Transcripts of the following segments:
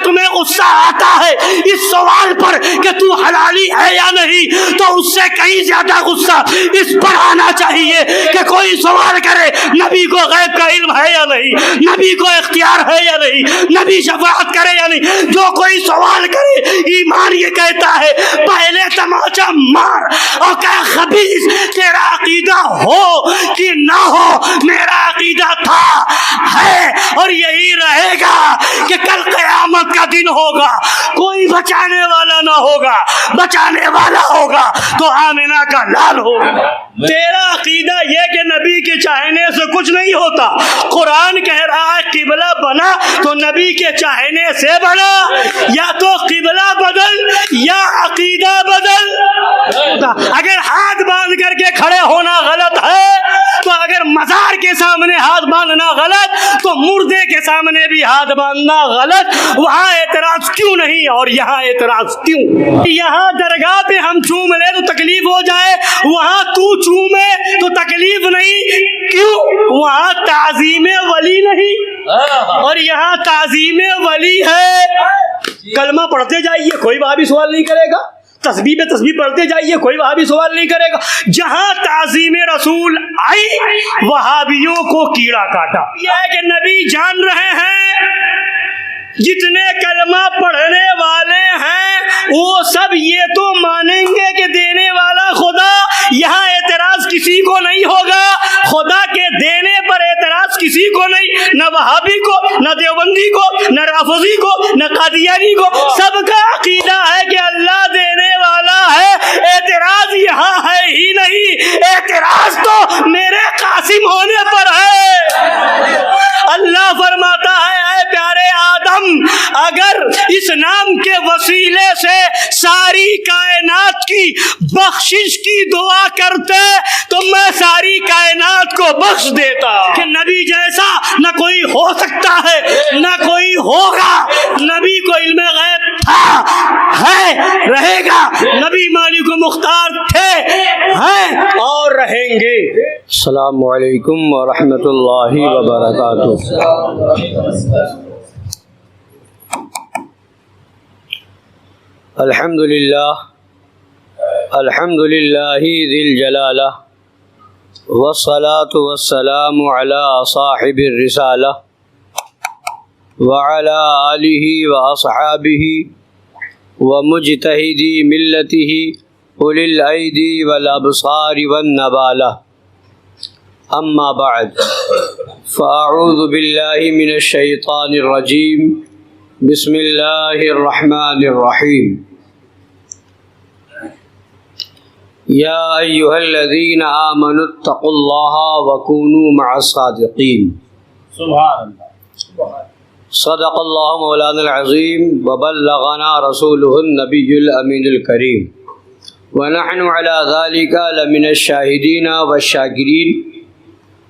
تمہیں غصہ آتا ہے اس سوال پر کہ تو حلالی ہے یا نہیں، تو اس سے کہیں زیادہ غصہ اس پر آنا چاہیے کہ کوئی سوال کرے نبی کو غیب کا علم ہے یا نہیں، نبی کو اختیار ہے یا نہیں، نبی شفاعت کرے یا نہیں۔ جو کوئی سوال کرے ایمان یہ کہتا ہے پہلے تماچا مار اور کہ خبیث تیرا عقیدہ ہو کہ نہ ہو، میرا عقیدہ تھا ہے اور یہی رہے گا کہ کل قیامت کا دن ہوگا، کوئی بچانے والا نہ ہوگا، بچانے والا ہوگا تو آمنہ کا لال ہوگا۔ تیرا عقیدہ یہ کہ نبی کے چاہنے سے کچھ نہیں ہوتا، قرآن کہہ رہا ہے قبلہ بنا تو نبی کے چاہنے سے بنا، یا تو قبلہ بدل یا عقیدہ بدل۔ اگر ہاتھ باندھ کر کے کھڑے ہونا غلط ہے تو اگر مزار کے سامنے ہاتھ باندھنا غلط تو مردے کے سامنے بھی ہاتھ باندھنا غلط۔ وہاں اعتراض کیوں نہیں اور یہاں اعتراض کیوں؟ یہاں درگاہ پہ ہم چوم لے تو تکلیف ہو جائے، وہاں تو چومے تو تکلیف نہیں، کیوں؟ وہاں تعظیم ولی نہیں اور یہاں تعظیم ولی ہے۔ کلمہ پڑھتے جائیے کوئی وہابی سوال نہیں کرے گا، تسبیح پہ تسبیح پڑھتے جائیے کوئی وہابی سوال نہیں کرے گا۔ جہاں تعظیم رسول آئی وہابیوں کو کیڑا کاٹا۔ یہ ہے کہ نبی جان رہے ہیں جتنے کلمہ پڑھنے والے ہیں وہ سب یہ تو مانیں گے کہ دینے والا خدا، یہاں اعتراض کسی کو نہیں ہوگا، خدا کے دینے پر اعتراض کسی کو نہیں، نہ وہابی کو، نہ دیوبندی کو، نہ رافضی کو، نہ قادیانی کو، سب کا عقیدہ ہے کہ اللہ دینے والا ہے۔ اعتراض یہاں ہے ہی نہیں، اعتراض تو میرے قاسم ہونے پر ہے۔ اللہ فرماتا ہے اے پیارے آدم، اگر اس نام کے وسیلے سے ساری کائنات کی بخشش کی دعا کرتے تو میں ساری کائنات کو بخش دیتا۔ کہ نبی جیسا نہ کوئی ہو سکتا ہے نہ کوئی ہوگا، نبی کو علم غیب تھا، ہے، رہے گا، نبی مالک و مختار تھے، ہیں اور رہیں گے۔ السلام علیکم ورحمۃ اللہ وبرکاتہ۔ الحمد للہ ذی الجلالہ والصلاة والسلام علی صاحب الرسالہ وعلی آلہ واصحابہ ومجتہدی ملتہ اولی الایدی والابصار والنبالہ، اما بعد فاعوذ باللہ من الشیطان الرجیم، بسم اللہ الرحمن الرحیم۔ یا ایہا الذین آمنوا اتقوا اللہ وکونوا مع الصادقین۔ سبحان اللہ۔ صدق اللہ مولانا العظیم وبلغنا رسولہ النبی الامین الکریم، ونحن علی ذلک لمن الشاہدین والشاکرین،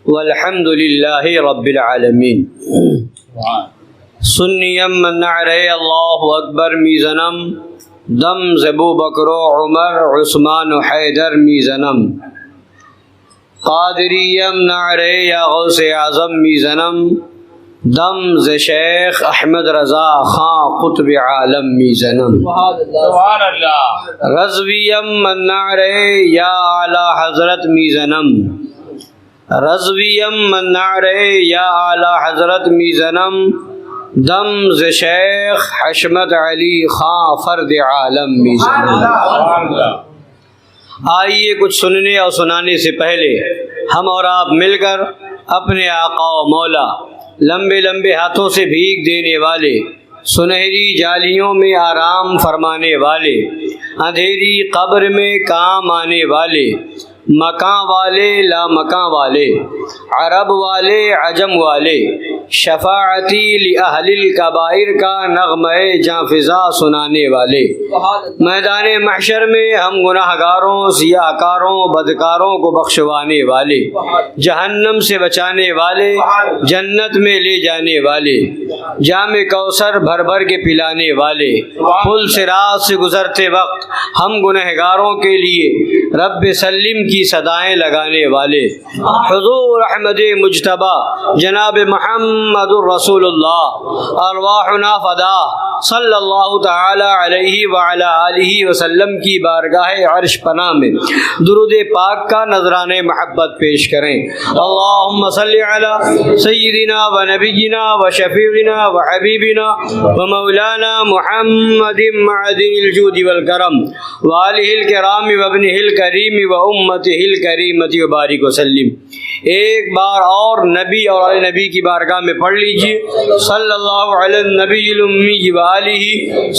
والحمد للہ رب العالمین۔ سنیم من نعرہ اللہ اکبر میزنم، دم زبو بکر و عمر عثمان و حیدر میزنم، قادریم نعرہ یا غوث اعظم میزنم، دم ز شیخ احمد رضا خان قطب عالم میزنم، سبحان اللہ۔ رضویم من نعرہ یا اعلی حضرت میزنم، رضویم من نعرہ یا اعلی حضرت میزنم، دم ز شیخ حشمت علی خان فرد عالم میزنم۔ آئیے کچھ سننے اور سنانے سے پہلے ہم اور آپ مل کر اپنے آقا و مولا، لمبے لمبے ہاتھوں سے بھیگ دینے والے، سنہری جالیوں میں آرام فرمانے والے، اندھیری قبر میں کام آنے والے، مکان والے لا مکان والے، عرب والے عجم والے، شفاعتی لأہل الکبائر کا نغمہ جاں فضا سنانے والے، میدان محشر میں ہم گناہ گاروں، سیاہ کاروں، بدکاروں کو بخشوانے والے، جہنم سے بچانے والے، جنت میں لے جانے والے، جام کوثر بھر بھر کے پلانے والے، پل صراط سے گزرتے وقت ہم گنہگاروں کے لیے رب سلم کی صدائیں لگانے والے، حضور احمد مجتبی جناب محمد الرسول اللہ ارواحنا فدا صلی اللہ تعالی علیہ وعلی آلہ وسلم کی بارگاہ عرش پناہ میں درود پاک کا نذرانہ محبت پیش کریں۔ اللہم صلی علی سیدنا و نبینا و شفیعنا و حبیبنا و مولانا محمد معدن الجود والکرم و آلہ الکرام و ابنہ الکریم و امتہ الکریمۃ و بارک وسلم۔ ایک بار اور نبی اور علی نبی کی بارگاہ میں پڑھ لیجیے، صلی اللہ علی النبی الامی و آلہ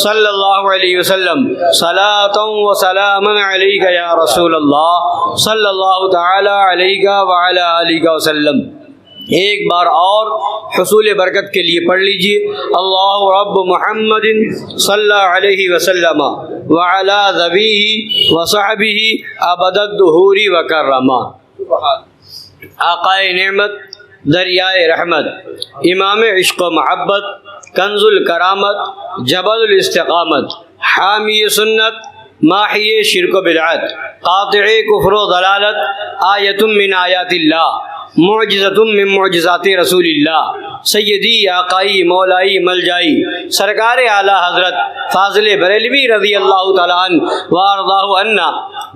صلی اللہ علیہ وسلم، صلاۃ و سلاما علیک یا رسول اللہ صلی اللہ تعالی علیہ وعلی آلہ وسلم۔ ایک بار اور حصول برکت کے لیے پڑھ لیجیے، اللہ رب محمد صلی علیہ وسلم وعلی ذویہ وصحبہ ابد الدہور وکرما۔ آقائے نعمت، دریائے رحمت، امام عشق و محبت، کنز الکرامت، جبل الاستقامت، حامی سنت، ماحی شرک و بدعت، قاطع کفر و ضلالت، آیت من آیات اللہ، معجزۃ من معجزات رسول اللہ، سیدی آقائی مولائی ملجائی سرکار اعلیٰ حضرت فاضل بریلوی رضی اللہ تعالیٰ عنہ وارضاہ عنا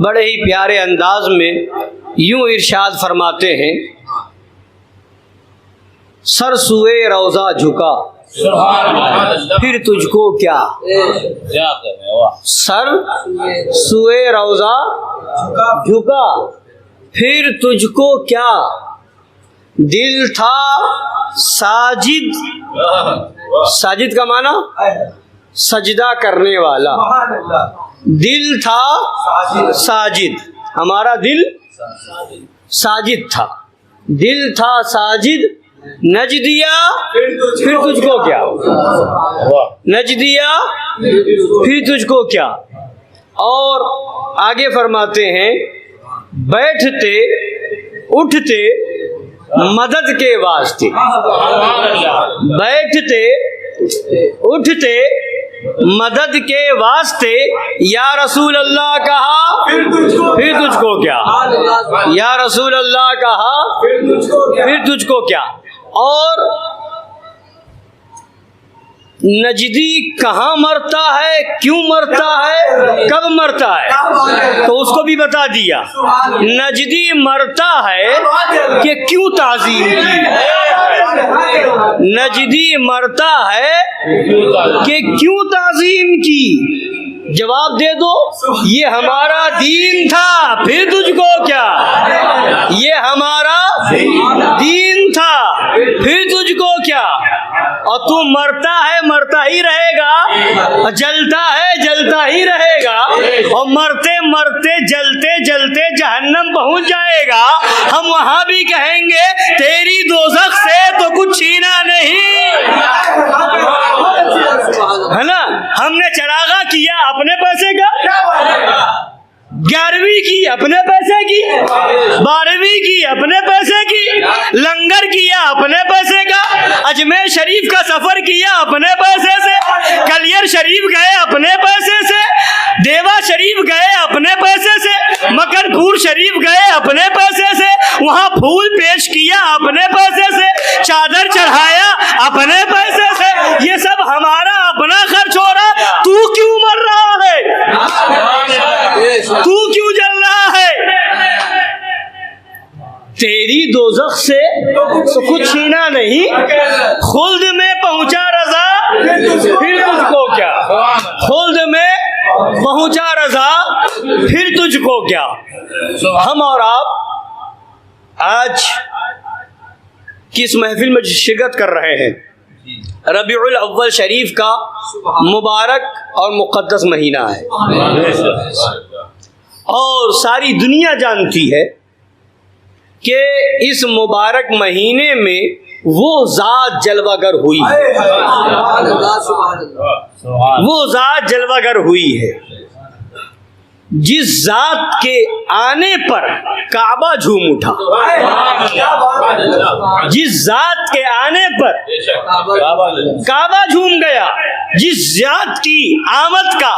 بڑے ہی پیارے انداز میں یوں ارشاد فرماتے ہیں، سر سوئے روضہ جھکا پھر تجھ کو کیا، سر سوئے روضہ جھکا پھر تجھ کو کیا، دل تھا ساجد، ساجد کا معنی سجدہ کرنے والا، دل تھا ساجد، ہمارا دل ساجد تھا، دل تھا ساجد، نج دیا پھر تجھ کو کیا، نج دیا پھر تجھ کو کیا۔ اور آگے فرماتے ہیں، بیٹھتے اٹھتے مدد کے واسطے، بیٹھتے اٹھتے مدد کے واسطے یا رسول اللہ کہا پھر تجھ کو کیا، یا رسول اللہ کہا پھر تجھ کو کیا۔ اور نجدی کہاں مرتا ہے، کیوں مرتا ہے، کب مرتا ہے، تو اس کو بھی بتا دیا۔ نجدی مرتا ہے کہ کیوں تعظیم کی، نجدی مرتا ہے کہ کیوں تعظیم کی، جواب دے دو، یہ ہمارا دین تھا پھر تجھ کو کیا، یہ ہمارا دین تھا پھر تجھ کو کیا۔ اور تو مرتا ہے مرتا ہی رہے گا، جلتا ہے جلتا ہی رہے گا، اور مرتے مرتے جلتے جلتے جہنم پہنچ جائے گا۔ ہم وہاں بھی کہیں گے تیری دوزخ سے تو کچھ چھینا نہیں، ہے نا۔ ہم نے چراغاں کیا اپنے پیسے کا، 11ویں کی اپنے پیسے کی، 12ویں کی اپنے پیسے کی، لنگر کیا اپنے پیسے کا، اجمیر شریف کا سفر کیا اپنے پیسے سے، کلیر شریف گئے اپنے پیسے سے، دیوا شریف گئے اپنے پیسے سے، مکر پور شریف گئے اپنے پیسے سے، وہاں پھول پیش کیا اپنے پیسے سے، چادر چڑھایا اپنے پیسے سے، یہ سب ہمارا اپنا خرچ ہو رہا، تو کیوں مر رہا ہے، تو کیوں جل رہا ہے؟ تیری دوزخ سے تو کچھ چھینا نہیں، خلد میں پہنچا رضا پھر تجھ کو کیا، خلد میں پہنچا رضا پھر تجھ کو کیا۔ ہم اور آپ آج کس محفل میں شرکت کر رہے ہیں، ربیع الاول شریف کا مبارک اور مقدس مہینہ ہے، اور ساری دنیا جانتی ہے کہ اس مبارک مہینے میں وہ ذات جلوہ گر ہوئی ہے، وہ ذات جلوہ گر ہوئی ہے جس ذات کے آنے پر کعبہ جھوم اٹھا، جس ذات کے آنے پر کعبہ جھوم گیا، جس ذات کی آمد کا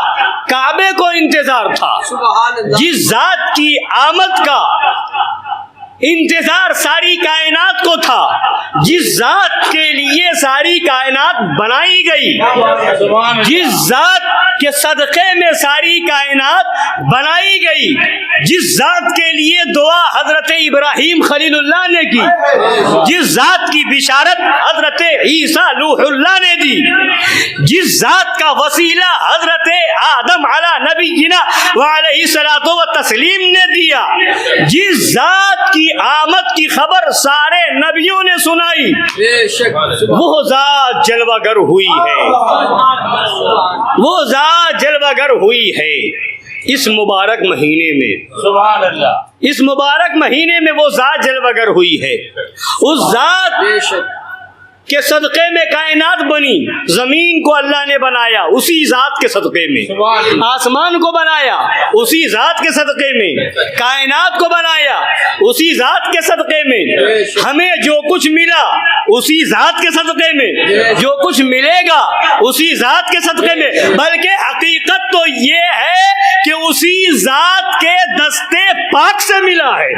کعبے کو انتظار تھا، جس ذات کی آمد کا انتظار ساری کائنات کو تھا جس ذات کے لیے ساری کائنات بنائی گئی، جس ذات کے صدقے میں ساری کائنات بنائی گئی، جس ذات کے لیے دعا حضرت ابراہیم خلیل اللہ نے کی، جس ذات کی بشارت حضرت عیسیٰ روح اللہ نے دی، جس ذات کا وسیلہ حضرت آدم علی نبینا وعلیہ الصلوۃ والتسلیم نے دیا، جس ذات کی آمد کی خبر سارے نبیوں نے سنائی، وہ ذات جلوہ گر ہوئی ہے، وہ ذات جلوہ گر ہوئی ہے اس مبارک مہینے میں۔ سبحان اللہ، اس مبارک مہینے میں وہ ذات جلوہ گر ہوئی ہے، اس ذات کے صدقے میں کائنات بنی، زمین کو اللہ نے بنایا اسی ذات کے صدقے میں، آسمان کو بنایا اسی ذات کے صدقے میں، کائنات کو بنایا اسی ذات کے صدقے میں، ہمیں جو کچھ ملا اسی ذات کے صدقے میں، جو کچھ ملے گا اسی ذات کے صدقے میں، بلکہ حقیقت تو یہ ہے کہ اسی ذات کے دستے پاک سے ملا ہے۔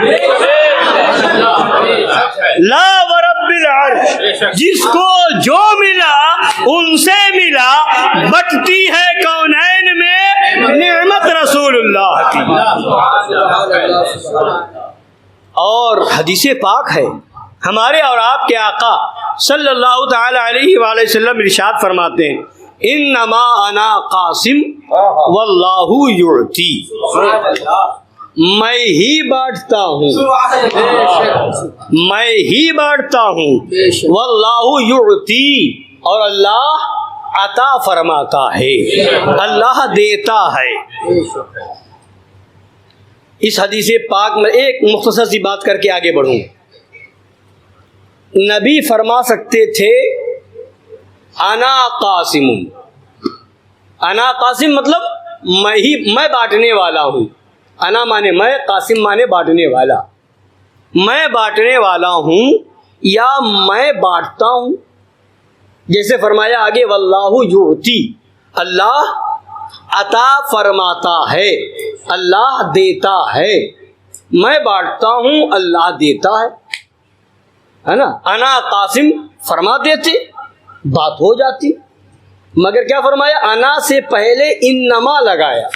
لا ورب العرش، جس کو جو ملا ان سے ملا، بٹتی ہے کونین میں نعمت رسول اللہ کی۔ اور حدیث پاک ہے، ہمارے اور آپ کے آقا صلی اللہ تعالی علیہ وآلہ وسلم ارشاد فرماتے ہیں، انما انا قاسم واللہ یعطی، میں ہی بانٹتا ہوں، میں ہی بانٹتا ہوں، واللہ یعطی، اور اللہ عطا فرماتا ہے، اللہ دیتا ہے۔ اس حدیث پاک میں ایک مختصر سی بات کر کے آگے بڑھوں، نبی فرما سکتے تھے انا قاسم، انا قاسم مطلب میں بانٹنے والا ہوں، انا مانے میں، قاسم مانے بانٹنے والا، میں بانٹنے والا ہوں یا میں بانٹتا ہوں، جیسے فرمایا آگے واللہ یعطی، اللہ عطا فرماتا ہے، اللہ دیتا ہے، میں بانٹتا ہوں اللہ دیتا ہے نا۔ انا قاسم فرما دیتے بات ہو جاتی، مگر کیا فرمایا، انا سے پہلے انما لگایا،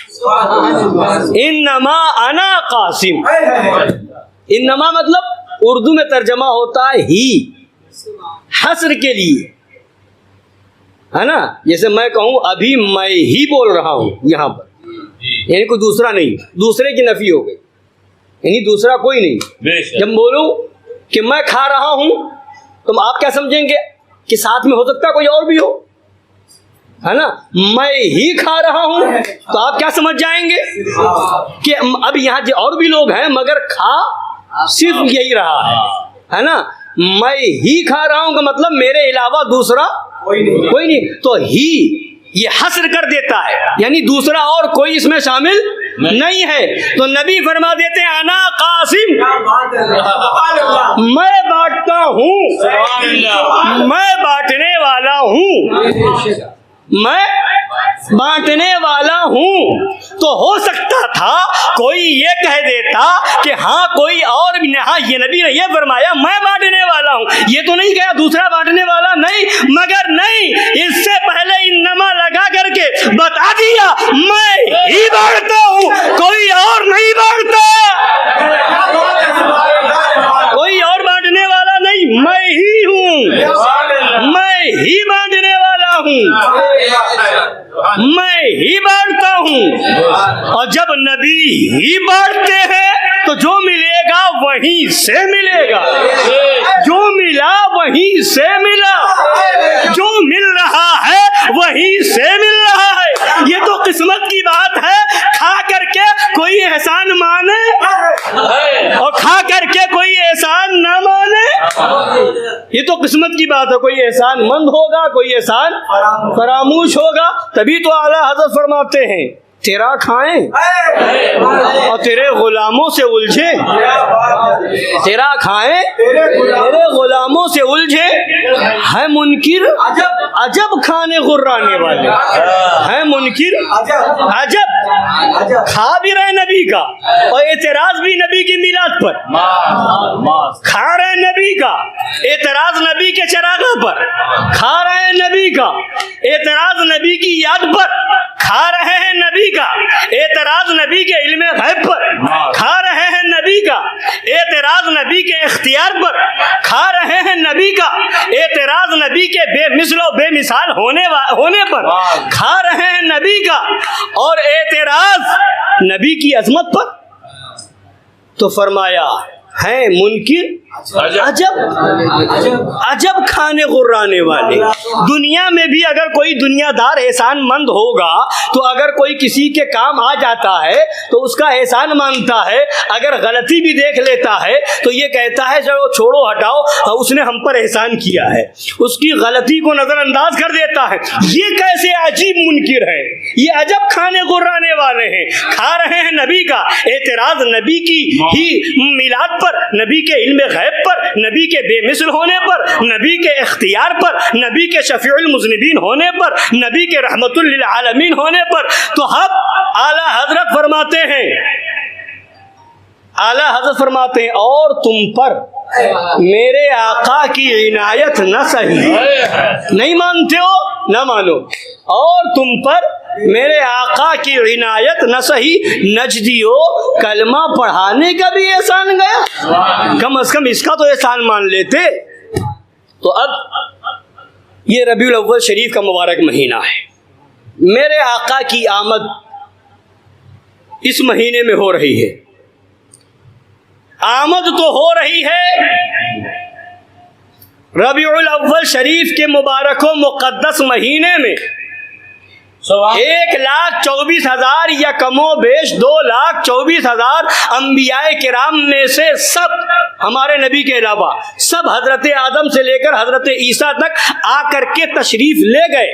انما انا قاسم، انما مطلب اردو میں ترجمہ ہوتا ہے ہی، حصر کے لیے، ہے نا۔ جیسے میں کہوں ابھی میں ہی بول رہا ہوں یہاں پر، یعنی کوئی دوسرا نہیں، دوسرے کی نفی ہو گئی، یعنی دوسرا کوئی نہیں۔ جب بولوں کہ میں کھا رہا ہوں تو آپ کیا سمجھیں گے کہ ساتھ میں ہو سکتا ہے کوئی اور بھی ہو، ہے نا۔ میں ہی کھا رہا ہوں تو آپ کیا سمجھ جائیں گے کہ اب یہاں جو اور بھی لوگ ہیں مگر کھا صرف یہی رہا ہے نا۔ میں ہی کھا رہا ہوں کا مطلب میرے علاوہ دوسرا کوئی نہیں، تو ہی یہ حصر کر دیتا ہے، یعنی دوسرا اور کوئی اس میں شامل نہیں ہے۔ تو نبی فرما دیتے ہیں انا قاسم، میں بانٹتا ہوں، میں بانٹنے والا ہوں، میں بانٹنے والا ہوں۔ تو ہو سکتا تھا کوئی یہ کہہ دیتا کہ ہاں کوئی اور بھی، ہاں یہ نبی نے یہ فرمایا میں بانٹنے والا ہوں، یہ تو نہیں کہا دوسرا بانٹنے والا نہیں، مگر نہیں، اس سے پہلے انما لگا کر کے بتا دیا میں ہی بانٹتا ہوں، کوئی اور نہیں بانٹتا، کوئی اور بانٹنے والا نہیں، میں ہی ہوں، میں ہی بانٹنے والا ہوں، میں ہی بانٹتا ہوں۔ اور جب نبی ہی بانٹتے ہیں تو جو ملے گا وہیں سے ملے گا، جو ملا وہیں سے ملا، جو مل رہا ہے وہیں سے مل رہا ہے۔ یہ تو قسمت کی بات ہے، کھا کر کے کوئی احسان مانے اور کھا کر کے کوئی احسان نہ مانے، یہ تو قسمت کی بات ہے۔ کوئی احسان مند ہوگا، کوئی احسان فراموش ہوگا، تبھی تو اعلیٰ حضرت فرماتے ہیں تیرا کھائیں اور تیرے غلاموں سے الجھے، تیرا کھائیں تیرے غلاموں سے الجھے، ہے منکر عجب کھانے غرانے والے، ہے منکر عجب، کھا بھی رہے نبی کا اور اعتراض بھی نبی کی میلاد پر، کھا رہے نبی کا اعتراض نبی کے چراغاں پر، کھا رہے ہیں نبی کا اعتراض نبی کی یاد پر، کھا رہے ہیں نبی کا اعتراض نبی کے علم غیب پر، کھا رہے ہیں نبی کا اعتراض نبی کے اختیار پر، کھا رہے ہیں نبی کا اعتراض نبی کے بے مثل و بے مثال ہونے پر، کھا رہے ہیں نبی کا اور اعتراض نبی کی عظمت پر۔ تو فرمایا ہیں منکر عجب کھانے غرانے والے۔ دنیا میں بھی اگر کوئی دنیا دار احسان مند ہوگا تو اگر کوئی کسی کے کام آ جاتا ہے تو اس کا احسان مانگتا ہے، اگر غلطی بھی دیکھ لیتا ہے تو یہ کہتا ہے چلو چھوڑو ہٹاؤ، اس نے ہم پر احسان کیا ہے، اس کی غلطی کو نظر انداز کر دیتا ہے۔ یہ کیسے عجیب منکر ہے، یہ عجب کھانے غرانے والے ہیں، کھا رہے ہیں نبی کا اعتراض نبی کی ہی میلاد پر، نبی کے علم غیب پر، نبی کے بے مثل ہونے پر، نبی کے اختیار پر، نبی کے شفیع المذنبین ہونے پر، نبی کے رحمت للعالمین ہونے پر۔ تو اب اعلیٰ حضرت فرماتے ہیں اور تم پر میرے آقا کی عنایت نہ سہی، نہیں مانتے ہو نہ مانو، اور تم پر میرے آقا کی عنایت نہ سہی، نجدیو کلمہ پڑھانے کا بھی احسان گیا، کم از کم اس کا تو احسان مان لیتے۔ تو اب یہ ربیع الاول شریف کا مبارک مہینہ ہے، میرے آقا کی آمد اس مہینے میں ہو رہی ہے، آمد تو ہو رہی ہے ربیع الاول شریف کے مبارک و مقدس مہینے میں 1,24,000 یا کم و بیش 2,24,000 انبیاء کرام میں سے سب ہمارے نبی کے علاوہ سب حضرت آدم سے لے کر حضرت عیسیٰ تک آ کر کے تشریف لے گئے،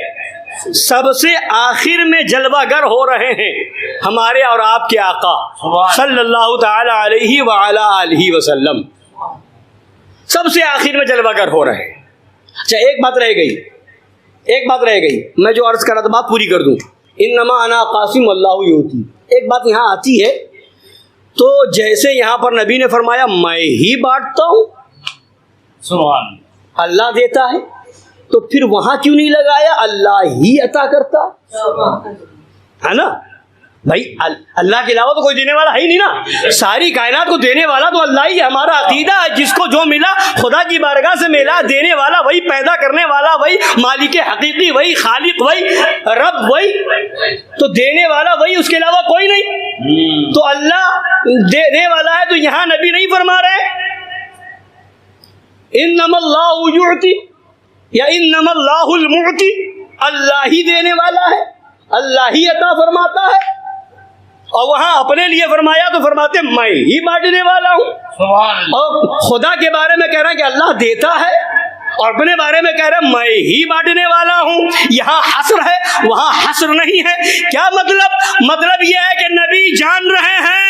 سب سے آخر میں جلوہ گر ہو رہے ہیں ہمارے اور آپ کے آقا صلی اللہ تعالی علیہ وعلی آلہ وسلم، سب سے آخر میں جلوہ گر ہو رہے ہیں۔ اچھا ایک بات رہ گئی، میں جو عرض کر رہا تھا بات پوری کر دوں، انما انا قاسم اللہ یؤتی، ایک بات یہاں آتی ہے تو جیسے یہاں پر نبی نے فرمایا میں ہی بانٹتا ہوں، سبحان اللہ دیتا ہے، تو پھر وہاں کیوں نہیں لگایا اللہ ہی عطا کرتا ہے نا؟ بھائی اللہ کے علاوہ تو کوئی دینے والا ہے ہی نہیں نا، ساری کائنات کو دینے والا تو اللہ ہی، ہمارا عقیدہ ہے جس کو جو ملا خدا کی بارگاہ سے ملا، دینے والا وہی، پیدا کرنے والا وہی، مالک حقیقی وہی، خالق وہی، رب وہی، تو دینے والا وہی، اس کے علاوہ کوئی نہیں، تو اللہ دینے والا ہے۔ تو یہاں نبی نہیں فرما رہے انما اللہ یعطی یا انما اللہ المعطی، اللہ ہی دینے والا ہے، اللہ ہی عطا فرماتا ہے، اور وہاں اپنے لیے فرمایا تو فرماتے میں ہی بانٹنے والا ہوں، اور خدا کے بارے میں کہہ رہا ہے کہ اللہ دیتا ہے اور اپنے بارے میں کہہ رہا ہے میں ہی بانٹنے والا ہوں۔ یہاں حصر ہے وہاں حصر نہیں ہے۔ کیا مطلب یہ ہے کہ نبی جان رہے ہیں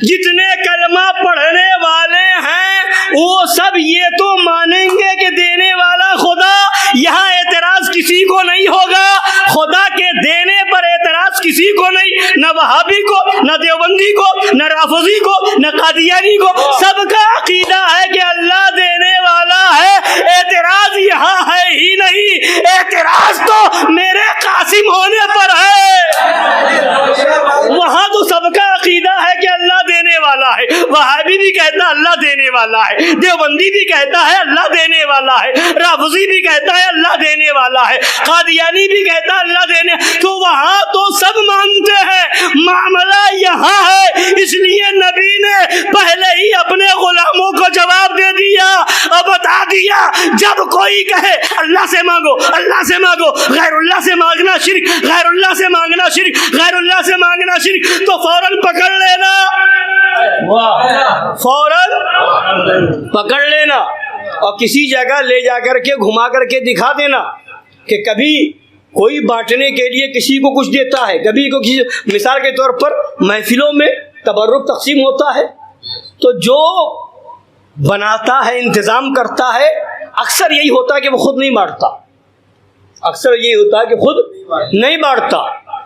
جتنے کلمہ پڑھنے والے ہیں وہ سب یہ تو مانیں گے کہ دینے والا خدا، یہاں اعتراض کسی کو نہیں ہوگا، خدا کے دینے پر اعتراض کسی کو نہیں، نہ وہابی کو، نہ دیوبندی کو، نہ رافضی کو، نہ قادیانی کو، سب کا عقیدہ ہے کہ اللہ دینے والا ہے، اعتراض یہاں ہے ہی نہیں، اعتراض تو میرے قاسم ہونے پر ہے، وہاں تو سب کا عقیدہ ہے کہ اللہ دینے والا ہے، وہابی بھی کہتا ہے اللہ دینے والا ہے، دیوبندی بھی کہتا ہے اللہ دینے والا ہے، رافضی بھی کہتا ہے اللہ دینے والا ہے، قادیانی بھی کہتا ہے اللہ دینے، تو وہاں تو سب مانتے ہیں، معاملہ یہاں ہے۔ اس لیے نبی نے پہلے ہی اپنے غلاموں کو جواب دے دیا اور بتا دیا جب کوئی کہے اللہ سے مانگو، اللہ سے مانگو، غیر اللہ سے مانگنا شرک، غیر اللہ سے مانگنا شرک، غیر اللہ سے مانگنا شرک، تو فوراً پکڑ لینا، فوراً پکڑ لینا، اور کسی جگہ لے جا کر کے گھما کر کے دکھا دینا کہ کبھی کوئی بانٹنے کے لیے کسی کو کچھ دیتا ہے، کبھی کو کسی، مثال کے طور پر محفلوں میں تبرک تقسیم ہوتا ہے، تو جو بناتا ہے، انتظام کرتا ہے، اکثر یہی ہوتا ہے کہ وہ خود نہیں بانٹتا، اکثر یہی ہوتا ہے کہ خود نہیں بانٹتا،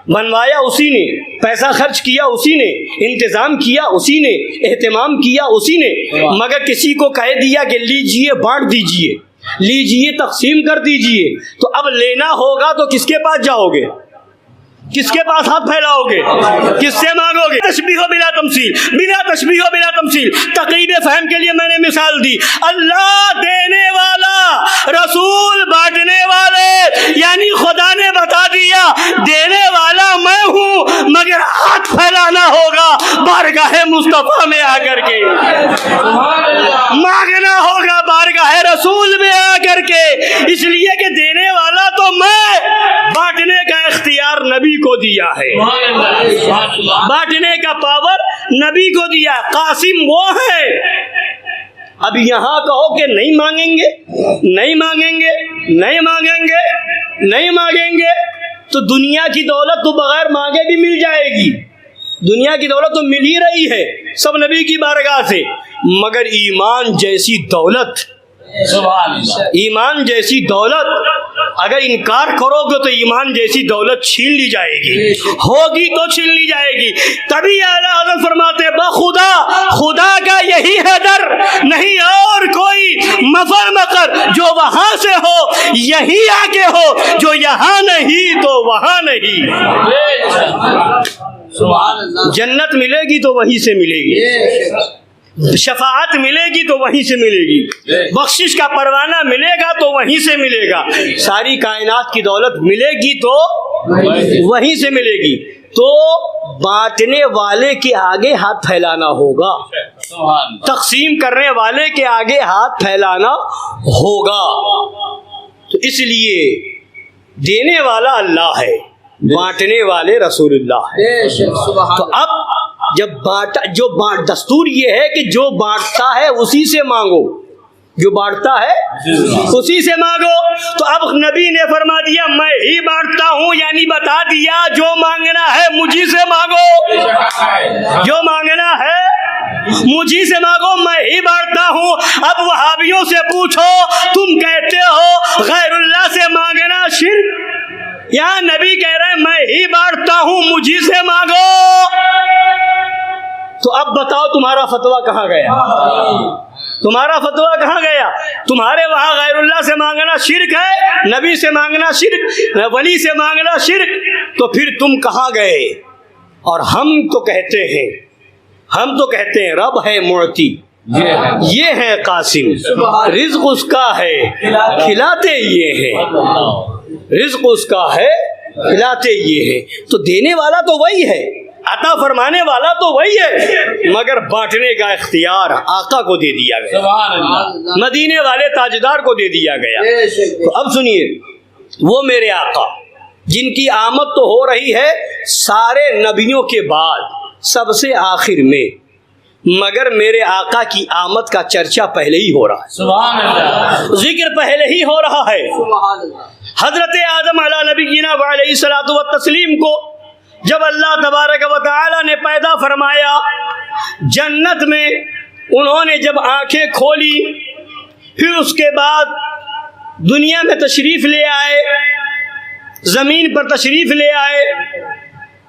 بنوایا اسی نے، پیسہ خرچ کیا اسی نے، انتظام کیا اسی نے، اہتمام کیا اسی نے، مگر کسی کو کہہ دیا کہ لیجئے بانٹ دیجئے، لیجئے تقسیم کر دیجئے، تو اب لینا ہوگا تو کس کے پاس جاؤ گے؟ کس کے پاس ہاتھ پھیلاؤ گے؟ کس سے مانگو گے؟ تشبیہ و بلا تمثیل، بلا تشبیہ و بلا تمثیل، تقریب فہم کے لیے میں نے مثال دی، اللہ دینے والا، رسول بانٹنے والے، یعنی خدا نے بتا دیا دینے والا میں ہوں، مگر ہاتھ پھیلانا ہوگا بارگاہ مصطفیٰ میں آ کر کے، مانگنا ہوگا بارگاہ رسول میں آ کر کے، اس لیے کہ دینے والا تو میں، بانٹنے کا اختیار نبی کو دیا ہے، بانٹنے کا پاور نبی کو دیا، قاسم وہ ہے۔ اب یہاں کہو کہ نہیں مانگیں گے، نہیں مانگیں گے، نہیں مانگیں گے، نہیں مانگیں گے، تو دنیا کی دولت تو بغیر مانگے بھی مل جائے گی، دنیا کی دولت تو مل ہی رہی ہے سب نبی کی بارگاہ سے، مگر ایمان جیسی دولت، ایمان جیسی دولت اگر انکار کرو گے تو ایمان جیسی دولت چھین لی جائے گی، ہوگی تو چھین لی جائے گی۔ تبھی اعلیٰ حضرت فرماتے بخدا، خدا کا یہی ہے در، نہیں اور کوئی مفر مقر، جو وہاں سے ہو یہی آگے ہو، جو یہاں نہیں تو وہاں نہیں۔ جنت ملے گی تو وہیں سے ملے گی، شفاعت ملے گی تو وہیں سے ملے گی، بخشش کا پروانہ ملے گا تو وہیں سے ملے گا، ساری کائنات کی دولت ملے گی تو وہیں سے ملے گی، تو بانٹنے والے کے آگے ہاتھ پھیلانا ہوگا، تقسیم کرنے والے کے آگے ہاتھ پھیلانا ہوگا، تو اس لیے دینے والا اللہ ہے، بانٹنے والے رسول اللہ ہے۔ تو اب جب دستور یہ ہے کہ جو بانٹتا ہے اسی سے مانگو، جو بانٹتا ہے اسی سے مانگو، تو اب نبی نے فرما دیا میں ہی بانٹتا ہوں، یعنی بتا دیا جو مانگنا ہے مجھی سے مانگو، جو مانگنا ہے مجھی سے مانگو، میں ہی بانٹتا ہوں۔ اب وہابیوں سے پوچھو، تم کہتے ہو غیر اللہ سے مانگنا شرک، یہاں نبی کہہ رہے ہیں میں ہی بانٹتا ہوں مجھی سے مانگو، تو اب بتاؤ تمہارا فتویٰ کہاں گیا؟ تمہارا فتویٰ کہاں گیا؟ تمہارے وہاں غیر اللہ سے مانگنا شرک ہے، نبی سے مانگنا شرک، ولی سے مانگنا شرک، تو پھر تم کہاں گئے؟ اور ہم تو کہتے ہیں رب ہے معطی، یہ ہے قاسم، رزق اس کا ہے کھلاتے یہ ہے، رزق اس کا ہے کھلاتے یہ ہے، تو دینے والا تو وہی ہے، عطا فرمانے والا تو وہی ہے، مگر بانٹنے کا اختیار آقا کو دے دیا گیا، مدینے والے تاجدار کو دے دیا گیا۔ تو اب سنیے، وہ میرے آقا جن کی آمد تو ہو رہی ہے سارے نبیوں کے بعد سب سے آخر میں، مگر میرے آقا کی آمد کا چرچا پہلے ہی ہو رہا ہے، ذکر پہلے ہی ہو رہا ہے۔ حضرت آدم علی نبینا وعلیہ الصلوۃ والتسلیم کو جب اللہ تبارک و تعالی نے پیدا فرمایا جنت میں، انہوں نے جب آنکھیں کھولی، پھر اس کے بعد دنیا میں تشریف لے آئے، زمین پر تشریف لے آئے،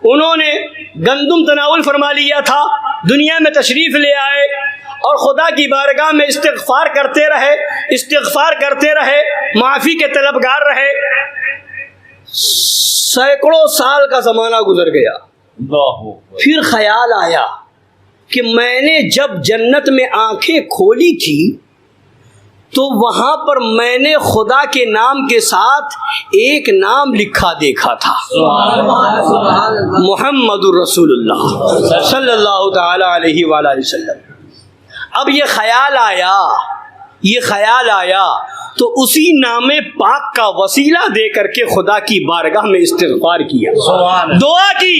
انہوں نے گندم تناول فرما لیا تھا، دنیا میں تشریف لے آئے اور خدا کی بارگاہ میں استغفار کرتے رہے، معافی کے طلبگار رہے، سینکڑوں سال کا زمانہ گزر گیا، پھر خیال آیا کہ میں نے جب جنت میں آنکھیں کھولی تھی تو وہاں پر میں نے خدا کے نام کے ساتھ ایک نام لکھا دیکھا تھا، محمد الرسول اللہ صلی اللہ تعالی علیہ وآلہ وسلم۔ اب یہ خیال آیا تو اسی نام پاک کا وسیلہ دے کر کے خدا کی بارگاہ میں استغفار کیا، دعا کی،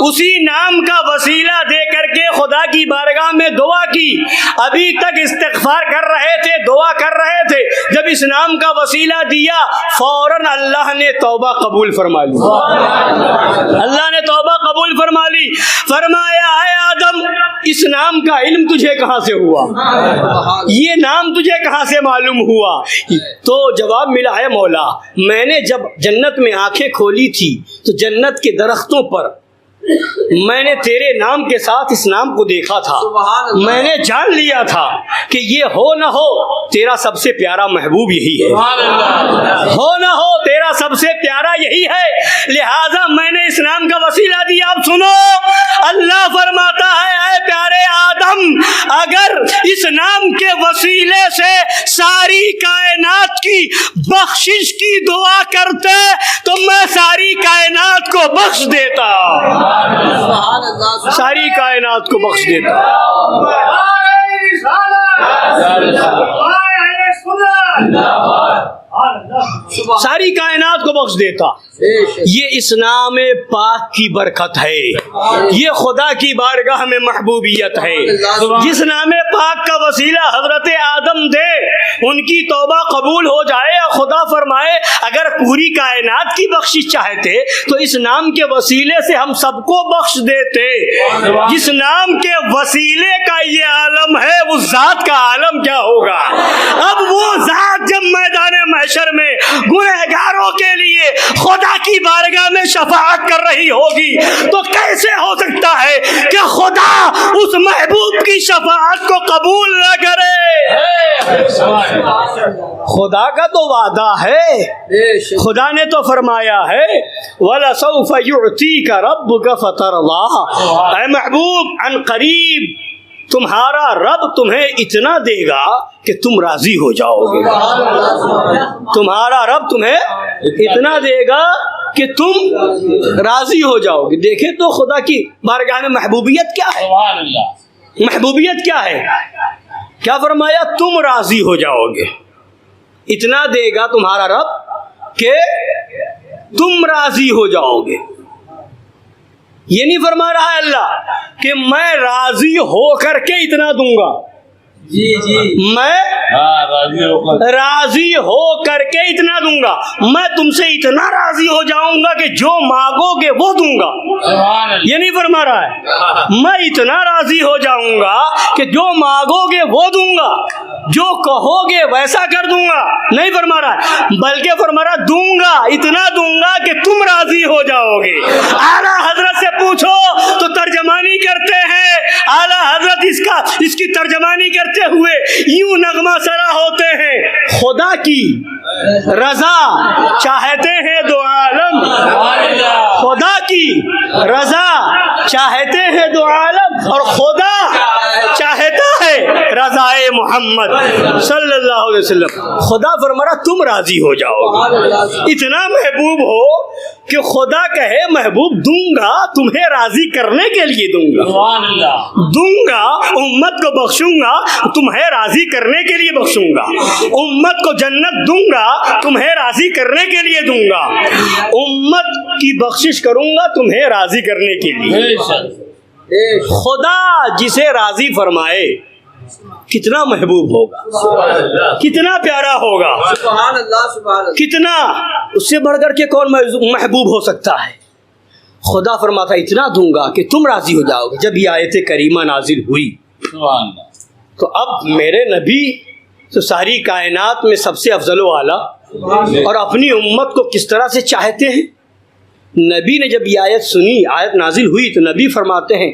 اسی نام کا وسیلہ دے کر کے خدا کی بارگاہ میں دعا کی۔ ابھی تک استغفار کر رہے تھے، دعا کر رہے تھے، جب اس نام کا وسیلہ دیا فوراً اللہ نے توبہ قبول فرما لی، اللہ نے توبہ قبول فرما لی۔ فرمایا اے آدم، اس نام کا علم تجھے کہاں سے ہوا؟ یہ نام تجھے کہاں سے معلوم ہوا؟ تو جواب ملا ہے مولا، میں نے جب جنت میں آنکھیں کھولی تھی تو جنت کے درختوں پر میں نے تیرے نام کے ساتھ اس نام کو دیکھا تھا، میں نے جان لیا تھا کہ یہ ہو نہ ہو تیرا سب سے پیارا محبوب یہی ہے، ہو نہ ہو تیرا سب سے پیارا یہی ہے، لہذا میں نے اس نام کا وسیلہ دیا۔ اب سنو، اللہ فرماتا ہے اے پیارے آدم، اگر اس نام کے وسیلے سے ساری کائنات کی بخشش کی دعا کرتے تو میں ساری کائنات کو بخش دیتا، ساری کائنات کو بخش دیتا۔ ساری کائنات کو بخش دیتا۔ یہ اس نام پاک کی برکت ہے، یہ خدا کی بارگاہ میں محبوبیت ہے۔ جس نام پاک کا وسیلہ حضرت آدم دے ان کی توبہ قبول ہو جائے، اور خدا فرمائے اگر پوری کائنات کی بخشش چاہتے تو اس نام کے وسیلے سے ہم سب کو بخش دیتے۔ جس نام کے وسیلے کا یہ عالم ہے، اس ذات کا عالم کیا ہوگا؟ اب وہ ذات جب میدان محشر میں گنہگاروں کے لیے خدا کی بارگاہ میں شفاعت کر رہی ہوگی تو کیسے ہو سکتا ہے کہ خدا اس محبوب کی شفاعت کو قبول نہ کرے؟ خدا کا تو وعدہ ہے، خدا نے تو فرمایا ہے وَلَسَوْفَ يُعْتِيكَ رَبُّكَ فَتَرْضَىٰ، اے محبوب عن قریب تمہارا رب تمہیں اتنا دے گا کہ تم راضی ہو جاؤ گے، تمہارا رب تمہیں اتنا دے گا کہ تم راضی ہو جاؤ گے۔ دیکھیں تو خدا کی بارگاہ میں محبوبیت کیا ہے، محبوبیت کیا ہے؟ کیا فرمایا؟ تم راضی ہو جاؤ گے، اتنا دے گا تمہارا رب کہ تم راضی ہو جاؤ گے۔ یہ نہیں فرما رہا ہے اللہ کہ میں راضی ہو کر کے اتنا دوں گا، میں راضی ہو کر کے اتنا دوں گا، میں تم سے اتنا راضی ہو جاؤں گا کہ جو مانگو گے وہ دوں گا۔ یہ نہیں فرما رہا ہے میں اتنا راضی ہو جاؤں گا کہ جو مانگو گے وہ دوں گا، جو کہو گے ویسا کر دوں گا، نہیں فرما رہا ہے، بلکہ فرما رہا دوں گا، اتنا دوں گا کہ تم راضی ہو جاؤ گے۔ اعلیٰ حضرت سے پوچھو تو ترجمانی کرتے ہیں، اعلیٰ حضرت اس کی ترجمانی کرتے ہوئے یوں نغمہ سرا ہوتے ہیں، خدا کی رضا چاہتے ہیں دو عالم، خدا کی رضا چاہتے ہیں دو عالم، اور خدا چاہتا ہے رضائے محمد صلی اللہ علیہ وسلم۔ خدا فرمایا تم راضی ہو جاؤ گے، اتنا محبوب ہو کہ خدا کہے محبوب دوں گا، تمہیں راضی کرنے کے لیے دوں گا، دوں گا، امت کو بخشوں گا، تمہیں راضی کرنے کے لیے بخشوں گا، امت کو جنت دوں گا، تمہیں راضی کرنے کے لیے دوں گا، امت کی بخشش کروں گا تمہیں راضی کرنے کے لیے۔ خدا جسے راضی فرمائے کتنا محبوب ہوگا، کتنا پیارا ہوگا، کتنا، اس سے بڑھ کر کے کون محبوب ہو سکتا ہے؟ خدا فرماتا اتنا دوں گا کہ تم راضی ہو جاؤ گے۔ جب یہ آیت کریمہ نازل ہوئی تو اب میرے نبی تو ساری کائنات میں سب سے افضل و اعلیٰ اور اپنی امت کو کس طرح سے چاہتے ہیں۔ نبی نے جب یہ آیت سنی، آیت نازل ہوئی، تو نبی فرماتے ہیں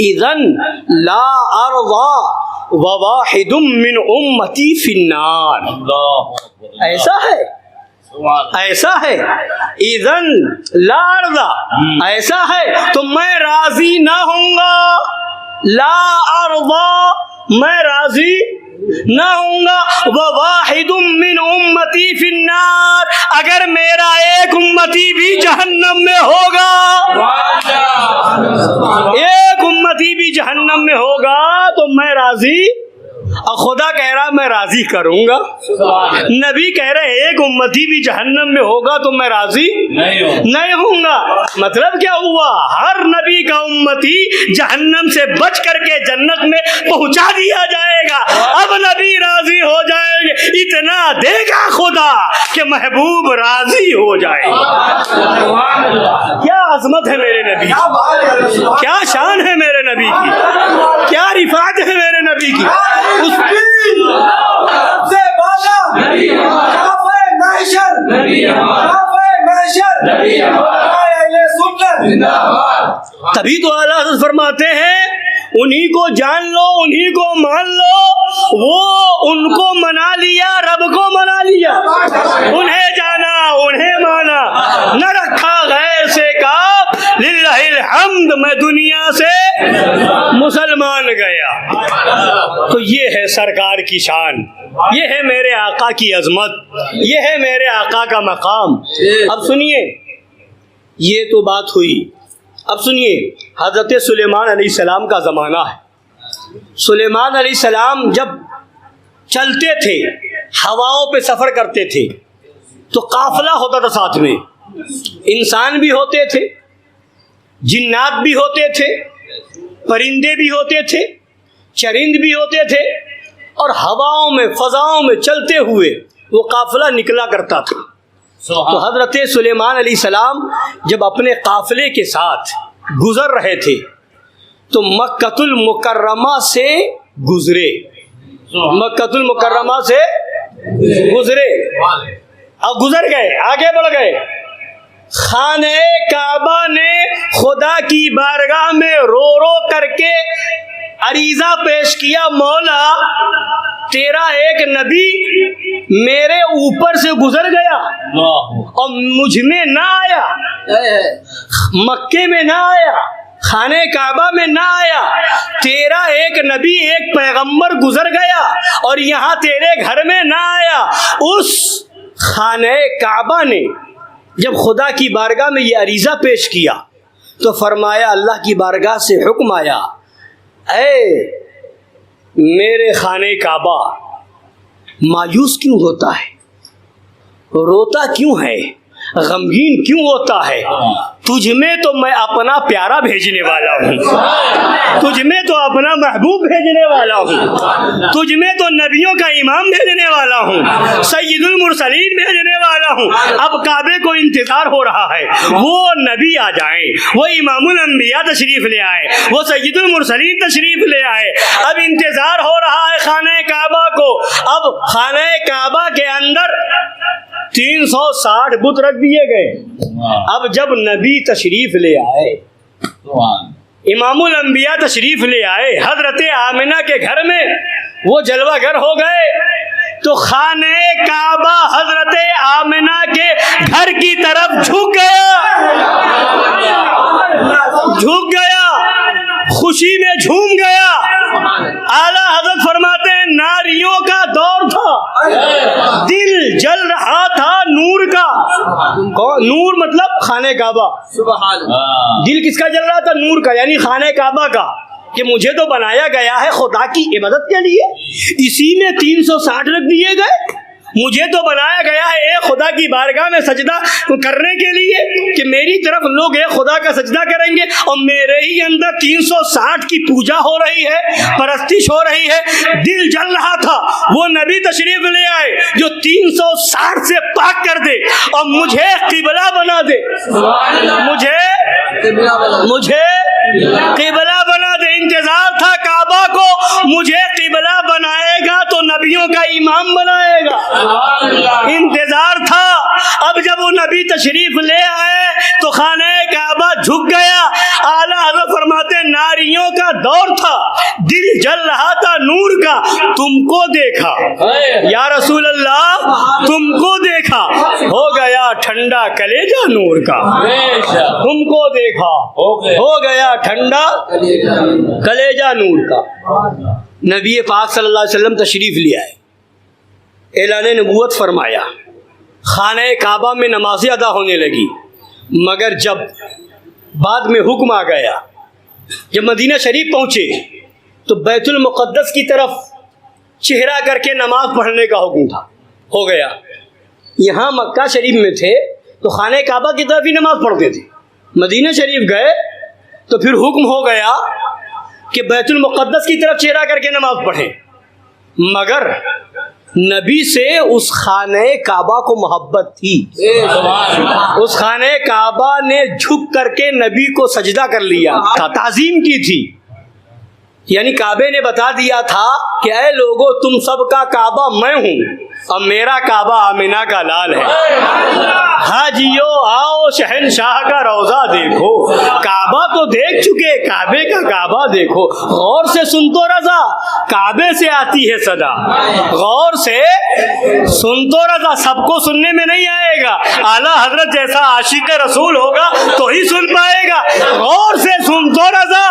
اذن لا ارضى وواحد من امتی فی النار۔ ایسا ہے، ایسا ہے، اذن لا ارضى، ایسا ہے تو میں راضی نہ ہوں گا، لا ارضى، میں راضی نہ ہوں گا، وواحد من امتی فی النار، اگر میرا ایک امتی بھی جہنم میں ہوگا، ایک امتی بھی جہنم میں ہوگا تو میں راضی، اور خدا کہہ رہا میں راضی راضی کروں گا. نبی کہہ رہے ایک امتی بھی جہنم میں ہوگا تو میں راضی نہیں ہوں گا. مطلب کیا ہوا؟ ہر نبی کا امتی جہنم سے بچ کر کے جنت میں پہنچا دیا جائے گا. اب نبی راضی ہو جائیں گے. اتنا دے گا خدا کہ محبوب راضی ہو جائے گا. کیا عظمت ہے میرے نبی کی, کیا شان ہے میرے نبی کی, کیا رفعت ہے میرے نبی کی. تبھی تو اعلیٰ حضرت فرماتے ہیں انہی کو جان لو, انہی کو مان لو. وہ ان کو منا لیا, رب کو منا لیا. انہیں جانا, انہیں مانا, نہ رکھا غیر سے کام. للہ الحمد, میں دنیا سے مسلمان گیا. تو یہ ہے سرکار کی شان, یہ ہے میرے آقا کی عظمت, یہ ہے میرے آقا کا مقام. اب سنیے, یہ تو بات ہوئی. اب سنیے, حضرت سلیمان علیہ السلام کا زمانہ ہے. سلیمان علیہ السلام جب چلتے تھے, ہواؤں پہ سفر کرتے تھے, تو قافلہ ہوتا تھا ساتھ میں. انسان بھی ہوتے تھے, جنات بھی ہوتے تھے, پرندے بھی ہوتے تھے, چرند بھی ہوتے تھے, اور ہواؤں میں, فضاؤں میں چلتے ہوئے وہ قافلہ نکلا کرتا تھا. تو حضرت سلیمان علیہ السلام جب اپنے قافلے کے ساتھ گزر رہے تھے تو مکۃ المکرمہ سے گزرے. مکۃ المکرمہ سے گزرے, اب گزر گئے, آگے بڑھ گئے. خانہ کعبہ نے خدا کی بارگاہ میں رو رو کر کے عریضہ پیش کیا, مولا تیرا ایک نبی میرے اوپر سے گزر گیا اور مجھ میں نہ آیا, مکے میں نہ آیا, خانہ کعبہ میں نہ آیا. تیرا ایک نبی, ایک پیغمبر گزر گیا اور یہاں تیرے گھر میں نہ آیا. اس خانہ کعبہ نے جب خدا کی بارگاہ میں یہ عریضہ پیش کیا تو فرمایا, اللہ کی بارگاہ سے حکم آیا, اے میرے خانہ کعبہ مایوس کیوں ہوتا ہے, روتا کیوں ہے, غمگین کیوں ہوتا ہے؟ تجھ میں تو میں اپنا پیارا بھیجنے والا ہوں, تجھ میں تو اپنا محبوب بھیجنے والا ہوں, تجھ میں تو نبیوں کا امام بھیجنے والا ہوں, سید المرسلین بھیجنے والا ہوں. اب کعبے کو انتظار ہو رہا ہے وہ نبی آ جائیں, وہ امام الانبیاء تشریف لے آئے, وہ سید المرسلین تشریف لے آئے. اب انتظار ہو رہا ہے خانہ کعبہ کو. اب خانہ کعبہ کے اندر 360 بت رکھ دیے گئے. اب جب نبی تشریف لے آئے, امام الانبیاء تشریف لے آئے, حضرت آمنہ کے گھر میں وہ جلوہ گر ہو گئے, تو خانہ کعبہ حضرت آمنہ کے گھر کی طرف جھک گیا, خوشی میں جھوم گیا. اعلیٰ حضرت فرماتے ہیں ناریوں کا دور تھا, دل جل رہا تھا نور کا. نور مطلب خانہ کعبہ. دل کس کا جل رہا تھا؟ نور کا, یعنی خانہ کعبہ کا, کہ مجھے تو بنایا گیا ہے خدا کی عبادت کے لیے, اسی میں 360 رکھ دیے گئے. مجھے تو بنایا گیا ہے ایک خدا کی بارگاہ میں سجدہ کرنے کے لیے کہ میری طرف لوگ ایک خدا کا سجدہ کریں گے, اور میرے ہی اندر 360 کی پوجا ہو رہی ہے, پرستش ہو رہی ہے. دل جل رہا تھا. وہ نبی تشریف لے آئے جو 360 سے پاک کر دے اور مجھے قبلہ بنا دے, مجھے قبلہ بنا دے. انتظار تھا کعبہ کو, مجھے قبلہ بنائے گا تو نبیوں کا امام بنائے گا. انتظار تھا. اب جب وہ نبی تشریف لے آئے تو خانہ کعبہ جھک گیا. اعلیٰ حضرت فرماتے ناریوں کا دور تھا, دل جل رہا تھا نور کا. تم کو دیکھا یا رسول اللہ, تم کو دیکھا, ہو گیا ٹھنڈا کلیجہ نور کا. تم کو دیکھا, ہو گیا ٹھنڈا کلیجہ نور کا. نبی پاک صلی اللہ علیہ وسلم تشریف لے آئے, اعلان نبوت فرمایا, خانہ کعبہ میں نمازیں ادا ہونے لگی. مگر جب بعد میں حکم آ گیا, جب مدینہ شریف پہنچے تو بیت المقدس کی طرف چہرہ کر کے نماز پڑھنے کا حکم تھا، ہو گیا۔ یہاں مکہ شریف میں تھے تو خانہ کعبہ کی طرف ہی نماز پڑھتے تھے، مدینہ شریف گئے تو پھر حکم ہو گیا کہ بیت المقدس کی طرف چہرہ کر کے نماز پڑھیں، مگر نبی سے اس خانہ کعبہ کو محبت تھی، اس خانہ کعبہ نے جھک کر کے نبی کو سجدہ کر لیا تھا، تعظیم کی تھی، یعنی کعبے نے بتا دیا تھا کہ اے لوگو تم سب کا کعبہ میں ہوں اور میرا کعبہ آمینہ کا لال ہے، حاجیو آؤ شہنشاہ کا روضہ دیکھو، کعبہ تو دیکھ چکے، کعبے کا کعبہ دیکھو، غور سے سن تو رضا، کعبے سے آتی ہے صدا، غور سے سن تو رضا، سب کو سننے میں نہیں آئے گا، اعلیٰ حضرت جیسا عاشق رسول ہوگا تو ہی سن پائے گا، غور سے سن تو رضا،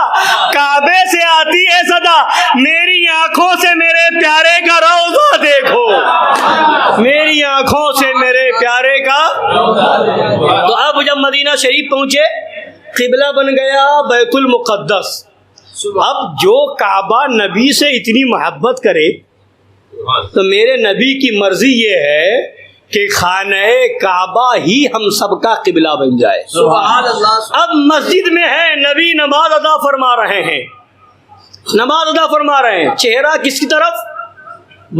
کعبے سے آتی ہے صدا، میری آنکھوں سے میرے پیارے کا روضہ دیکھو، میری آنکھوں سے میرے پیارے کا۔ تو اب جب مدینہ شریف پہنچے قبلہ بن گیا بیت المقدس۔ اب جو کعبہ نبی سے اتنی محبت کرے تو میرے نبی کی مرضی یہ ہے کہ خانہ کعبہ ہی ہم سب کا قبلہ بن جائے۔ سبحان اللہ۔ اب مسجد میں ہے، نبی نماز ادا فرما رہے ہیں، نماز ادا فرما رہے ہیں، چہرہ کس کی طرف؟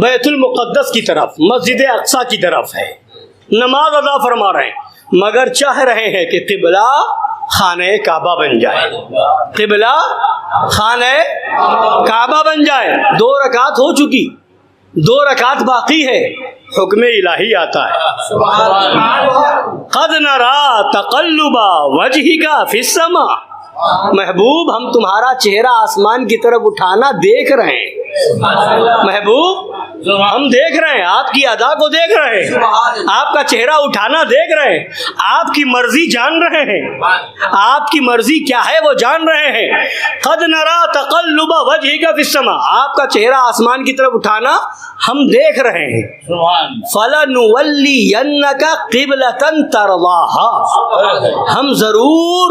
بیت المقدس کی طرف، مسجد اقصی کی طرف ہے، نماز ادا فرما رہے ہیں، مگر چاہ رہے ہیں کہ قبلہ خانہ کعبہ بن جائے، قبلہ خانہ کعبہ بن جائے۔ 2 رکعت ہو چکی، 2 رکعت باقی ہے، حکم الہی آتا ہے، قد نرى تقلب وجهك في السماء، محبوب ہم تمہارا چہرہ آسمان کی طرف اٹھانا دیکھ رہے ہیں، محبوب ہم دیکھ رہے ہیں، آپ کی ادا کو دیکھ رہے ہیں، آپ کا چہرہ اٹھانا دیکھ رہے ہیں، آپ کی مرضی جان رہے ہیں، آپ کی مرضی کیا ہے وہ جان رہے ہیں۔ قد نرى تقلب وجهك في السماء، آپ کا چہرہ آسمان کی طرف اٹھانا ہم دیکھ رہے ہیں۔ فَلَنُوَلِّيَنَّكَ قِبْلَةً تَرْضَاهَا، ہم ضرور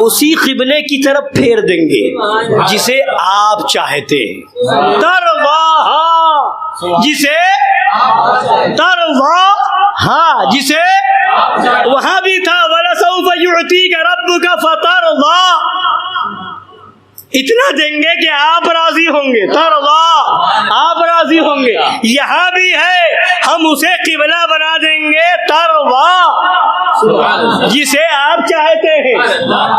اسی قبلے کی طرف پھیر دیں گے جسے آپ چاہتے ہیں، تَرْضَاهَا، جسے ترضا، ہاں جسے وہاں بھی تھا وَلَسَوْفَ يُعْتِيكَ رَبُّكَ فَتَرْضَا، اتنا دیں گے کہ آپ راضی ہوں گے، ترضا آپ راضی ہوں گے، یہاں بھی ہے ہم اسے قبلہ بنا دیں گے، ترضا جسے آپ چاہتے ہیں،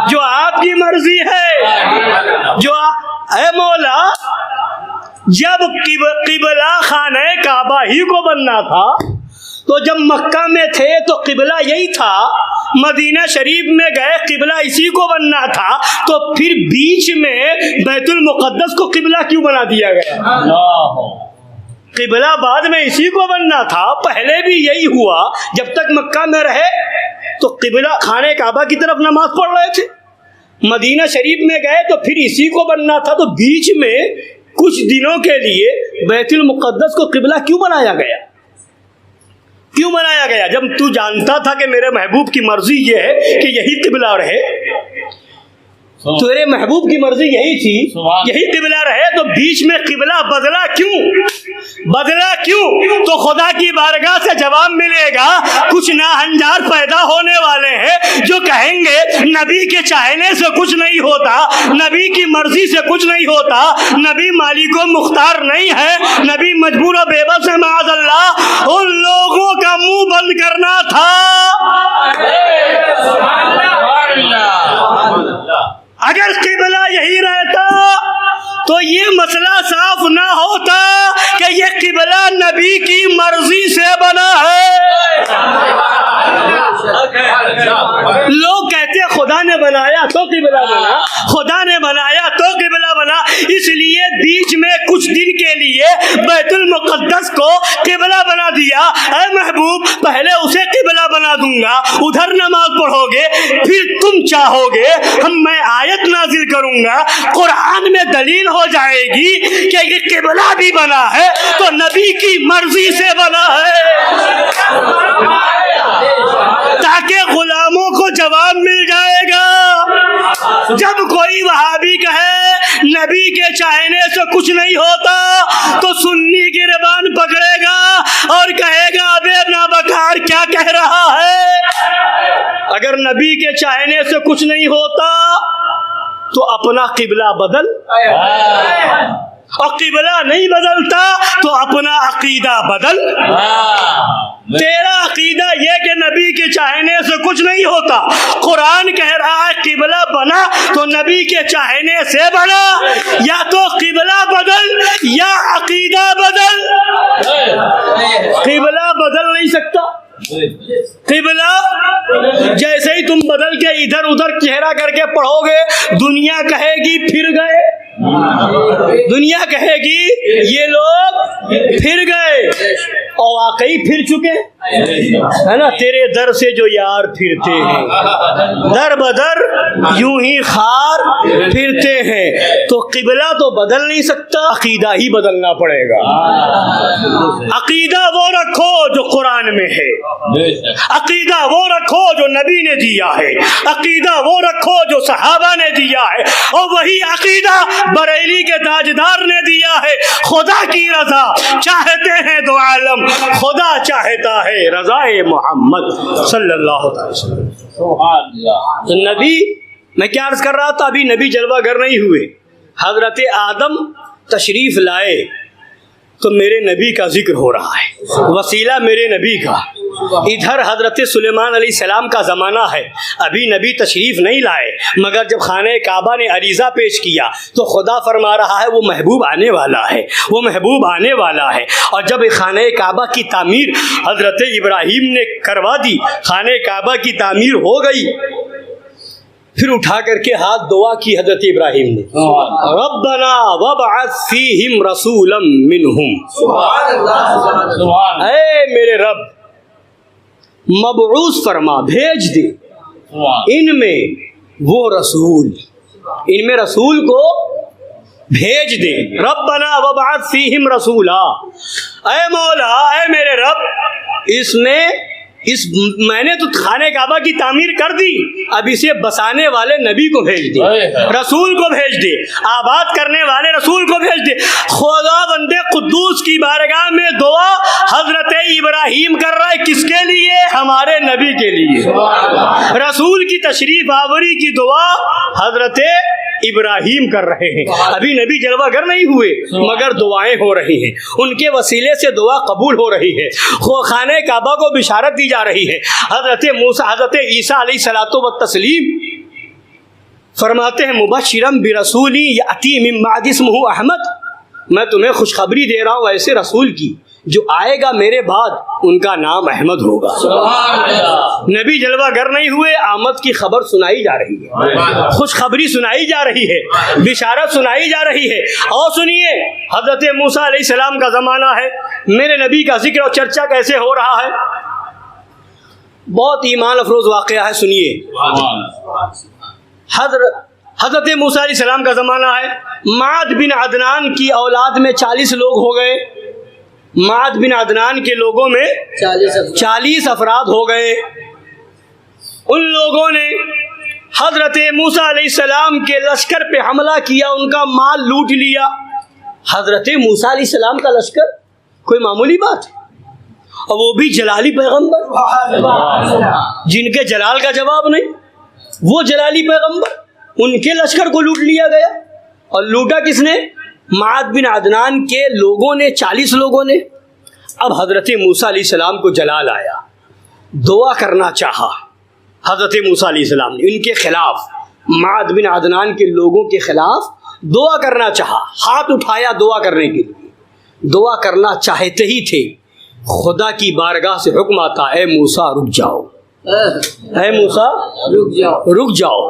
جو آپ کی مرضی ہے، جو اے مولا جب قبلہ خانہ کعبہ ہی کو بننا تھا تو جب مکہ میں تھے تو قبلہ یہی تھا، مدینہ شریف میں گئے قبلہ اسی کو بننا تھا، تو پھر بیچ میں بیت المقدس کو قبلہ کیوں بنا دیا گیا؟ قبلہ بعد میں اسی کو بننا تھا، پہلے بھی یہی ہوا، جب تک مکہ میں رہے تو قبلہ خانہ کعبہ کی طرف نماز پڑھ رہے تھے، مدینہ شریف میں گئے تو پھر اسی کو بننا تھا، تو بیچ میں کچھ دنوں کے لیے بیت المقدس کو قبلہ کیوں بنایا گیا؟ کیوں بنایا گیا جب تو جانتا تھا کہ میرے محبوب کی مرضی یہ ہے کہ یہی قبلہ رہے، تیرے محبوب کی مرضی یہی تھی یہی قبلہ رہے، تو بیچ میں قبلہ بدلا کیوں؟ بدلا کیوں؟ تو خدا کی بارگاہ سے جواب ملے گا، کچھ ناہنجار پیدا ہونے والے ہیں جو کہیں گے نبی کے چاہنے سے کچھ نہیں ہوتا، نبی کی مرضی سے کچھ نہیں ہوتا، نبی مالک و مختار نہیں ہے، نبی مجبور و بے بس ہے، معاذ اللہ، ان لوگوں کا منہ بند کرنا تھا۔ اگر قبلہ یہی رہتا تو یہ مسئلہ صاف نہ ہوتا کہ یہ قبلہ نبی کی مرضی سے بنا ہے۔ لوگ کہتے خدا نے بنایا تو قبلہ بنا، خدا نے بنایا تو قبلہ بنا، اس لیے بیچ میں کچھ دن کے لیے بیت المقدس کو قبلہ بنا دیا۔ اے محبوب پہلے اسے قبلہ بنا دوں گا، ادھر نماز پڑھو گے، پھر تم چاہو گے میں آیت نازل کروں گا، قرآن میں دلیل ہو جائے گی کہ یہ قبلہ بھی بنا ہے تو نبی کی مرضی سے بنا ہے، تاکہ غلاموں کو جواب مل جائے گا۔ جب کوئی وہابی کہے نبی نبی کے چاہنے سے کچھ نہیں ہوتا تو سنی گربان پکڑے گا اور کہے گا ابے نابکار کیا کہہ رہا ہے۔ اگر نبی کے چاہنے سے کچھ نہیں ہوتا تو اپنا قبلہ بدل، اور قبلہ نہیں بدلتا تو اپنا عقیدہ بدل۔ تیرا عقیدہ یہ کہ نبی کے چاہنے سے کچھ نہیں ہوتا، قرآن کہہ رہا ہے قبلہ بنا تو نبی کے چاہنے سے بنا، یا تو قبلہ بدل یا عقیدہ بدل، قبلہ بدل نہیں سکتا۔ قبلہ جیسے ہی تم بدل کے ادھر ادھر چہرہ کر کے پڑھو گے، دنیا کہے گی پھر گئے، دنیا کہے گی یہ لوگ پھر گئے، اور واقعی پھر چکے ہے نا۔ تیرے در سے جو یار پھرتے ہیں در بدر یوں ہی خار پھرتے ہیں، تو قبلہ تو بدل نہیں سکتا، عقیدہ ہی بدلنا پڑے گا۔ عقیدہ وہ رکھو جو قرآن میں ہے، عقیدہ وہ رکھو جو نبی نے دیا ہے، عقیدہ وہ رکھو جو صحابہ نے دیا ہے، اور وہی عقیدہ بریلی کے تاجدار نے دیا ہے۔ خدا کی رضا چاہتے ہیں دو عالم، خدا چاہتا ہے رضا محمد صلی اللہ علیہ وسلم۔ نبی، میں کیا عرض کر رہا تھا، ابھی نبی جلوہ گر نہیں ہوئے، حضرت آدم تشریف لائے تو میرے نبی کا ذکر ہو رہا ہے، وسیلہ میرے نبی کا۔ ادھر حضرت سلیمان علیہ السلام کا زمانہ ہے، ابھی نبی تشریف نہیں لائے، مگر جب خانہ کعبہ نے عریضہ پیش کیا تو خدا فرما رہا ہے وہ محبوب آنے والا ہے، وہ محبوب آنے والا ہے۔ اور جب خانہ کعبہ کی تعمیر حضرت ابراہیم نے کروا دی، خانہ کعبہ کی تعمیر ہو گئی، پھر اٹھا کر کے ہاتھ دعا کی حضرت ابراہیم نے، ربنا وابعث فیہم رسولا منہم، اے میرے رب مبعوث فرما، بھیج دے ان میں وہ رسول، ان میں رسول کو بھیج دے۔ ربنا وابعث فیہم رسولا، اے مولا، اے میرے رب، میں نے تو خانہ کعبہ کی تعمیر کر دی، اب اسے بسانے والے نبی کو بھیج دے، رسول کو بھیج دے، آباد کرنے والے رسول کو بھیج دے۔ خدا بندے قدوس کی بارگاہ میں دعا حضرت ابراہیم کر رہا ہے، کس کے لیے؟ ہمارے نبی کے لیے۔ رسول کی تشریف آوری کی دعا حضرت ابراہیم کر رہے ہیں، ابھی نبی جلوہ گر نہیں ہوئے مگر دعائیں ہو رہی ہیں، ان کے وسیلے سے دعا قبول ہو رہی ہے، خانہ کعبہ کو بشارت دی جا رہی ہے۔ حضرت موسیٰ، حضرت عیسیٰ علیہ الصلوۃ والتسلیم فرماتے ہیں مبشرا برسول یأتی من بعد اسمہ احمد، میں تمہیں خوشخبری دے رہا ہوں ایسے رسول کی جو آئے گا میرے بعد، ان کا نام احمد ہوگا۔ نبی جلوہ گر نہیں ہوئے، آمد کی خبر سنائی جا رہی ہے، خوشخبری سنائی جا رہی ہے، بشارت سنائی جا رہی ہے۔ اور سنیے، حضرت موسیٰ علیہ السلام کا زمانہ ہے، میرے نبی کا ذکر اور چرچا کیسے ہو رہا ہے، بہت ایمان افروز واقعہ ہے، سنیے۔ حضرت موسیٰ علیہ السلام کا زمانہ ہے، معد بن عدنان کی اولاد میں 40 لوگ ہو گئے، معد بن عدنان کے لوگوں میں 40 افراد ہو گئے۔ ان لوگوں نے حضرت موسیٰ علیہ السلام کے لشکر پہ حملہ کیا، ان کا مال لوٹ لیا۔ حضرت موسیٰ علیہ السلام کا لشکر کوئی معمولی بات ہے، اور وہ بھی جلالی پیغمبر، جن کے جلال کا جواب نہیں، وہ جلالی پیغمبر، ان کے لشکر کو لوٹ لیا گیا۔ اور لوٹا کس نے؟ معد بن عدنان کے لوگوں نے، 40 لوگوں نے۔ اب حضرت موسیٰ علیہ السلام کو جلال آیا، دعا کرنا چاہا حضرت موسیٰ علیہ السلام نے ان کے خلاف، معد بن عدنان کے لوگوں کے خلاف دعا کرنا چاہا، ہاتھ اٹھایا دعا کرنے کے لیے۔ دعا کرنا چاہتے ہی تھے، خدا کی بارگاہ سے حکم آتا، اے موسیٰ رک جاؤ، اے موسیٰ رک جاؤ،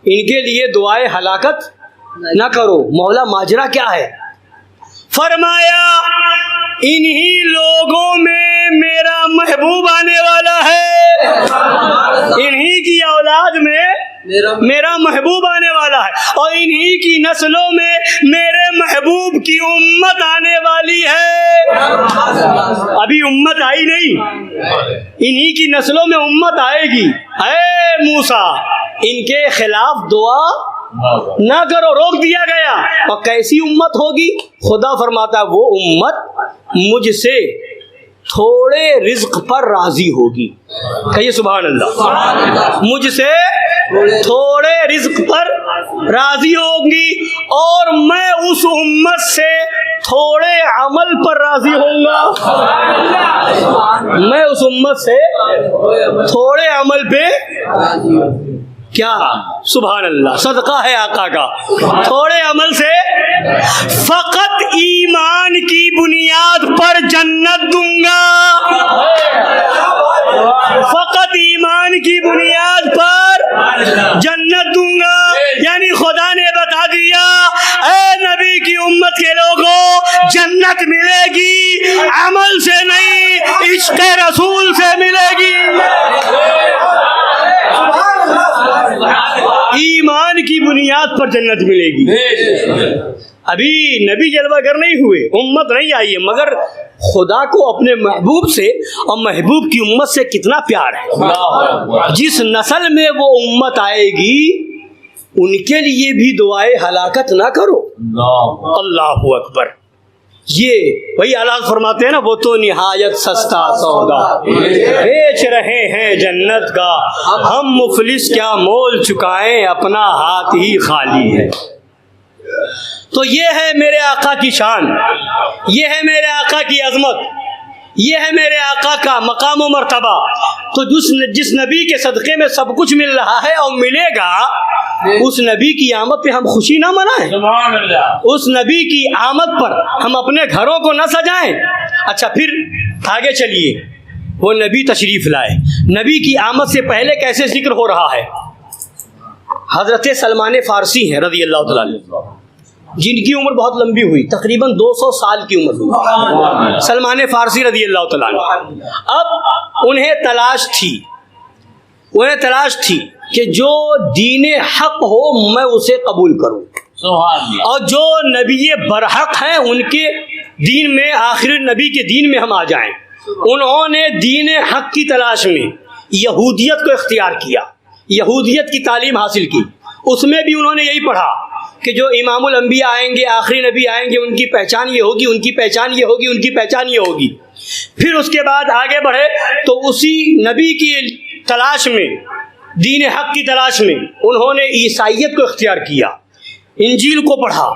ان کے لیے دعائے ہلاکت نہ کرو۔ مولا ماجرا کیا ہے؟ فرمایا انہی لوگوں میں میرا محبوب آنے والا ہے، انہی کی اولاد میں میرا محبوب آنے والا ہے، اور انہی کی نسلوں میں میرے محبوب کی امت آنے والی ہے۔ ابھی امت آئی نہیں، انہی کی نسلوں میں امت آئے گی۔ اے موسیٰ، ان کے خلاف دعا نہ کرو، روک دیا گیا. اور کیسی امت ہوگی؟ خدا فرماتا ہے وہ امت مجھ سے تھوڑے رزق پر راضی ہوگی. کہیے سبحان اللہ. مجھ سے تھوڑے رزق پر راضی ہوگی اور میں اس امت سے تھوڑے عمل پر راضی ہوں گا. میں اس امت سے تھوڑے عمل پہ کیا؟ سبحان اللہ، صدقہ ہے آقا کا. تھوڑے عمل سے فقط ایمان کی بنیاد پر جنت دوں گا. فقط ایمان کی بنیاد پر جنت دوں گا. یعنی خدا نے بتا دیا اے نبی کی امت کے لوگوں، جنت ملے گی عمل سے نہیں، عشق رسول سے ملے گی. ایمان کی بنیاد پر جنت ملے گی. ابھی نبی جلوہ گر نہیں ہوئے، امت نہیں آئی ہے، مگر خدا کو اپنے محبوب سے اور محبوب کی امت سے کتنا پیار ہے. جس نسل میں وہ امت آئے گی ان کے لیے بھی دعائے ہلاکت نہ کرو. اللہ اکبر. یہ وہی اللہ فرماتے ہیں نا، وہ تو نہایت سستا سودا بیچ رہے ہیں جنت کا، ہم مفلس کیا مول چکائیں، اپنا ہاتھ ہی خالی ہے. تو یہ ہے میرے آقا کی شان، یہ ہے میرے آقا کی عظمت، یہ ہے میرے آقا کا مقام و مرتبہ. تو جس نبی کے صدقے میں سب کچھ مل رہا ہے اور ملے گا، اس نبی کی آمد پہ ہم خوشی نہ منائیں، اس نبی کی آمد پر ہم اپنے گھروں کو نہ سجائیں. اچھا پھر آگے چلیے، وہ نبی تشریف لائے. نبی کی آمد سے پہلے کیسے ذکر ہو رہا ہے؟ حضرت سلمان فارسی ہیں رضی اللہ تعالیٰ عنہ، جن کی عمر بہت لمبی ہوئی، تقریباً 200 سال کی عمر ہوئی. سلمان فارسی رضی اللہ تعالیٰ عنہ. اب انہیں تلاش تھی کہ جو دین حق ہو میں اسے قبول کروں، اور جو نبی برحق ہیں ان کے دین میں، آخر نبی کے دین میں ہم آ جائیں. انہوں نے دین حق کی تلاش میں یہودیت کو اختیار کیا، یہودیت کی تعلیم حاصل کی. اس میں بھی انہوں نے یہی پڑھا کہ جو امام الانبیاء آئیں گے، آخری نبی آئیں گے، ان کی پہچان یہ ہوگی، ان کی پہچان یہ ہوگی، ان کی پہچان یہ ہوگی. پھر اس کے بعد آگے بڑھے تو اسی نبی کی تلاش میں، دین حق کی تلاش میں انہوں نے عیسائیت کو اختیار کیا، انجیل کو پڑھا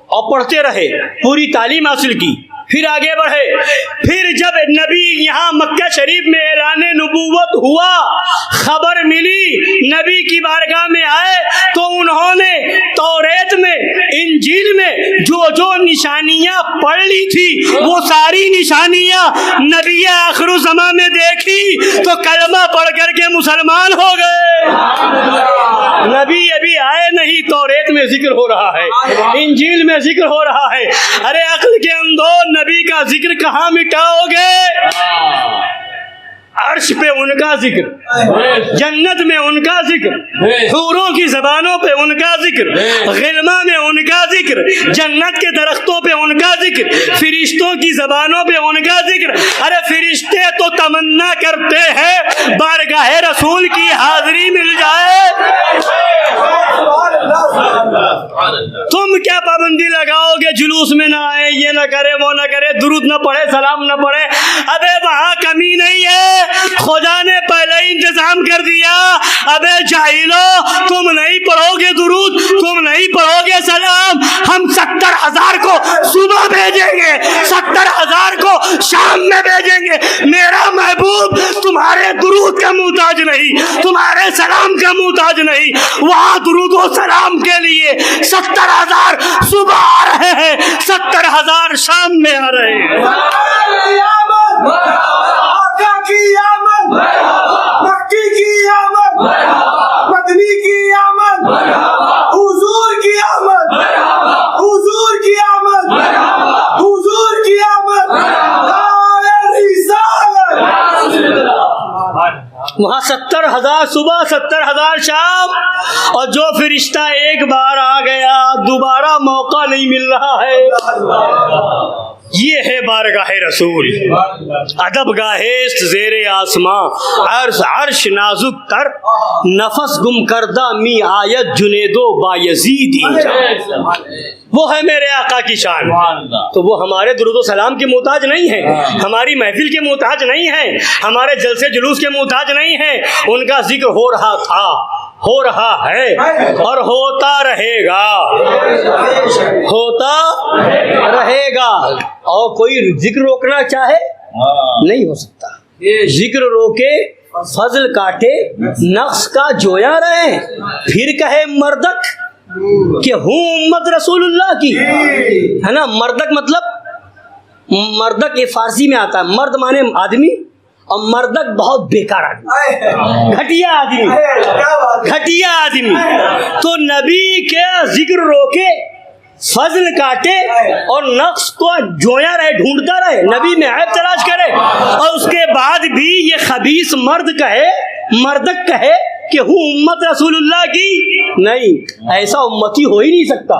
اور پڑھتے رہے، پوری تعلیم حاصل کی. پھر آگے بڑھے. پھر جب نبی یہاں مکہ شریف میں اعلان نبوت ہوا، خبر ملی، نبی کی بارگاہ میں آئے تو انہوں نے توریت میں، انجیل میں جو نشانیاں پڑھ لی تھی وہ ساری نشانیاں نبی آخر الزمان میں دیکھی تو کلمہ پڑھ کر کے مسلمان ہو گئے. نبی ابھی آئے نہیں، توریت میں ذکر ہو رہا ہے، انجیل میں ذکر ہو رہا ہے. ارے عقل کے اندھو، نبی کا ذکر کہاں مٹاؤ گے؟ عرش پہ ان کا ذکر، جنت میں ان کا ذکر، حوروں کی زبانوں پہ ان کا ذکر، غلمہ میں ان کا ذکر، جنت کے درختوں پہ ان کا ذکر، فرشتوں کی زبانوں پہ ان کا ذکر. ارے فرشتے تو تمنا کرتے ہیں بارگاہ رسول کی حاضری مل جائے. تم کیا پابندی لگاؤ گے جلوس میں نہ آئے، یہ نہ کرے، وہ نہ کرے، درود نہ پڑھے، سلام نہ پڑھے؟ ابے وہاں کمی نہیں ہے، خدا نے پہلے ہی انتظام کر دیا. ابے جاہلو، تم نہیں پڑھو گے درود، تم نہیں پڑھو گے سلام، ہم 70,000 کو صبح بھیجیں گے، 70,000 کو شام میں بھیجیں گے. میرا محبوب تمہارے درود کا محتاج نہیں، تمہارے سلام کا محتاج نہیں. وہاں درود و سلام کے لیے 70,000 صبح آ رہے ہیں، 70,000 شام میں آ رہے ہیں. کی آمد، مکی کی آمد، مدنی کی آمد، حضور کی آمد، حضور کی آمد، حضور کی آمد. وہاں 70,000 صبح، 70,000 شام. اور جو فرشتہ ایک بار آ گیا دوبارہ موقع نہیں مل رہا ہے. یہ ہے بارگاہ رسول، ادب گاہست زیر آسماں، عرش نازک تر، نفس گم کردہ می آیت جنیدو بایزید اینجا. وہ ہے میرے آقا کی شان. تو وہ ہمارے درود و سلام کے محتاج نہیں ہیں، ہماری محفل کے محتاج نہیں ہیں، ہمارے جلسے جلوس کے محتاج نہیں ہیں. ان کا ذکر ہو رہا تھا، ہو رہا ہے اور ہوتا رہے گا، ہوتا رہے گا. اور کوئی ذکر روکنا چاہے نہیں ہو سکتا. ذکر روکے فضل کاٹے نقص کا جویا رہے، پھر کہے مردک کہ ہوں امت رسول اللہ کی. ہے نا، مردک مطلب، مردک یہ فارسی میں آتا ہے، مرد مانے آدمی، اور مردک بہت بیکار آدمی، گھٹیا آدمی، گھٹیا آدمی. تو نبی کے ذکر روکے فضل کاٹے اور نقص کو جویا رہے، ڈھونڈتا رہے، نبی میں عیب تلاش کرے، اور اس کے بعد بھی یہ خبیث مرد کہے، مردک کہے کہ ہوں امت رسول اللہ کی. نہیں، ایسا امتی ہو ہی نہیں سکتا.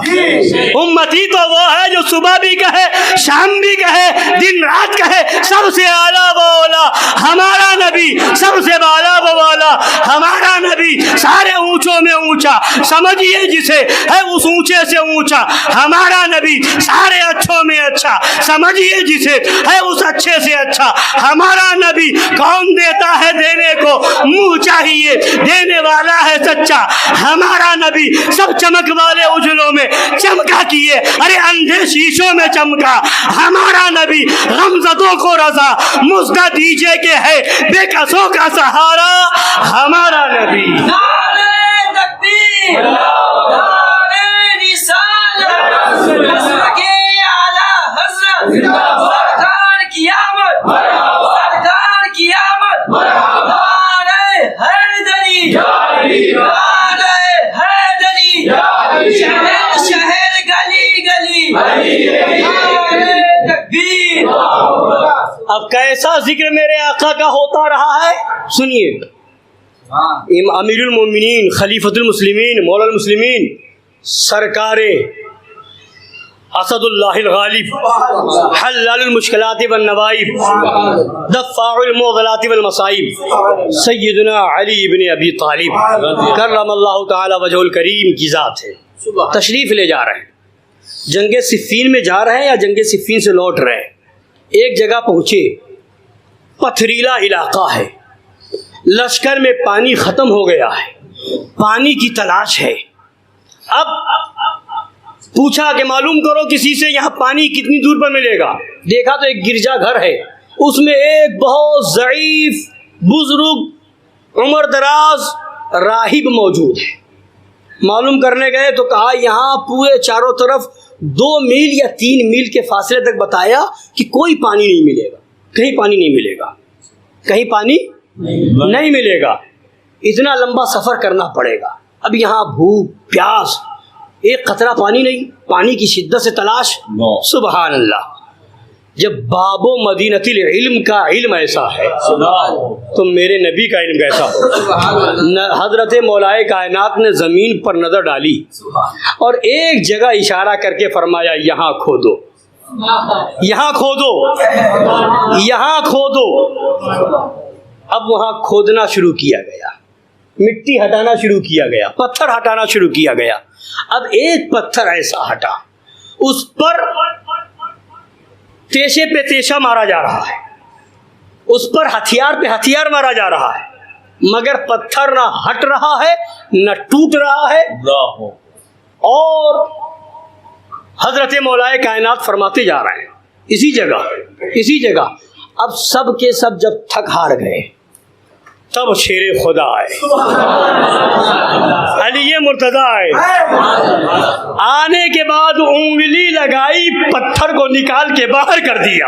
امتی تو وہ ہے جو صبح بھی کہے، شام بھی کہے، دن رات کہے سب سے اعلیٰ و اولا ہمارا نبی، سب سے بالا و والا ہمارا نبی، سارے اونچوں میں اونچا، سمجھیے جسے ہے اس اونچے سے اونچا ہمارا نبی، سارے اچھوں میں اچھا، سمجھیے جسے ہے اس اچھے سے اچھا ہمارا نبی. کون دیتا ہے دینے کو منہ چاہیے، دینے والا ہے سچا ہمارا نبی. سب چمک والے اجلوں میں چمکا کیے، ارے اندھے شیشوں میں چمکا ہمارا نبی. غمزدوں کو رضا مزدہ دیجئے کہ ہے بے کسوں کا سہارا ہمارا نبی. نعرہ تکبیر، نعرہ رسالت، مسلک اعلی حضرت، سرکار کی آمد، سرکار کی آمد. نعرہ حیدری، نعرہ حیدری، شہر شہر گلی گلی، نعرہ تکبیر. اب کیسا ذکر میرے آقا کا ہوتا رہا ہے سنیے. امیر المومنین خلیفۃ المسلمین مولا المسلمین سرکار اسد اللہ الغالب حلال المشکلات والنوائب دفاع المعضلات والمصائب سیدنا علی بن ابی طالب کرم اللہ تعالی وجہ الکریم کی ذات ہے. تشریف لے جا رہے ہیں، جنگ صفین میں جا رہے ہیں یا جنگ صفین سے لوٹ رہے ہیں. ایک جگہ پہنچے، پتھریلا علاقہ ہے، لشکر میں پانی ختم ہو گیا ہے، پانی کی تلاش ہے. اب پوچھا کہ معلوم کرو کسی سے یہاں پانی کتنی دور پر ملے گا. دیکھا تو ایک گرجا گھر ہے، اس میں ایک بہت ضعیف بزرگ عمر دراز راہب موجود ہے. معلوم کرنے گئے تو کہا یہاں پورے چاروں طرف 2 میل یا 3 میل کے فاصلے تک بتایا کہ کوئی پانی نہیں ملے گا، کہیں پانی نہیں ملے گا، کہیں پانی نہیں ملے گا. اتنا لمبا سفر کرنا پڑے گا. اب یہاں بھوک پیاس، ایک قطرہ پانی نہیں، پانی کی شدت سے تلاش. سبحان اللہ. جب باب و مدینۃ العلم کا علم ایسا ہے تو میرے نبی کا علم کیسا ہو. حضرت مولائے کائنات نے زمین پر نظر ڈالی اور ایک جگہ اشارہ کر کے فرمایا یہاں کھودو، یہاں کھودو، یہاں کھودو. اب وہاں کھودنا شروع کیا گیا، مٹی ہٹانا شروع کیا گیا، پتھر ہٹانا شروع کیا گیا. اب ایک پتھر ایسا ہٹا، اس پر تیشے پہ تیشہ مارا جا رہا ہے، اس پر ہتھیار پہ ہتھیار مارا جا رہا ہے، مگر پتھر نہ ہٹ رہا ہے نہ ٹوٹ رہا ہے. اور حضرت مولائے کائنات فرماتے جا رہے ہیں اسی جگہ. اب سب کے سب جب تھک ہار گئے تب شیر خدا آئے، علی مرتضیٰ آئے. آنے کے بعد انگلی لگائی، پتھر کو نکال کے باہر کر دیا،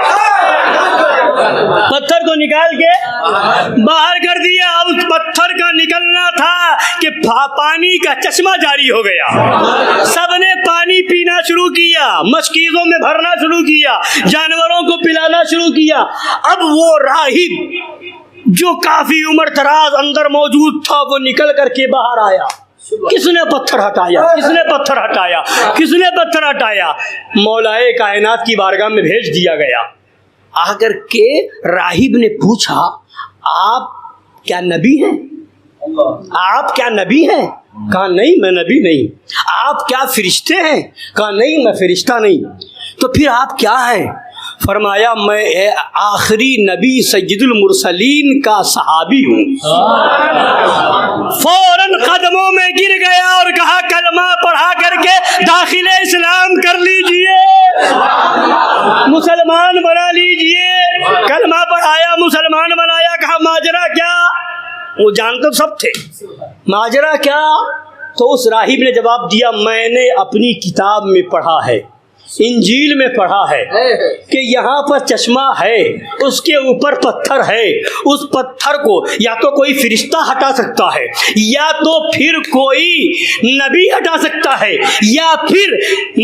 پتھر کو نکال کے باہر کر دیا. اب اس پتھر کا نکلنا تھا کہ پانی کا چشمہ جاری ہو گیا. سب نے پانی پینا شروع کیا، مشکیزوں میں بھرنا شروع کیا، جانوروں کو پلانا شروع کیا. اب وہ راہب جو کافی عمر دراز اندر موجود تھا وہ نکل کر کے باہر آیا. کس نے پتھر ہٹایا؟ کس نے پتھر ہٹایا؟ کس نے پتھر ہٹایا؟ مولائے کائنات کی بارگاہ میں بھیج دیا گیا۔ آ کر کے راہب نے پوچھا آپ کیا نبی ہیں؟ آپ کیا نبی ہیں؟ کہا نہیں میں نبی نہیں۔ آپ کیا فرشتے ہیں؟ کہا نہیں میں فرشتہ نہیں۔ تو پھر آپ کیا ہیں؟ فرمایا میں آخری نبی سید المرسلین کا صحابی ہوں۔ فوراً قدموں میں گر گیا اور کہا کلمہ پڑھا کر کے داخل اسلام کر لیجئے، مسلمان بنا لیجئے۔ کلمہ پڑھایا، مسلمان بنایا۔ کہا ماجرا کیا؟ وہ جانتے سب تھے۔ ماجرا کیا؟ تو اس راہب نے جواب دیا میں نے اپنی کتاب میں پڑھا ہے، انجیل میں پڑھا ہے کہ یہاں پر چشمہ ہے، اس کے اوپر پتھر ہے، اس پتھر کو یا تو کوئی فرشتہ ہٹا سکتا ہے یا تو پھر کوئی نبی ہٹا سکتا ہے یا پھر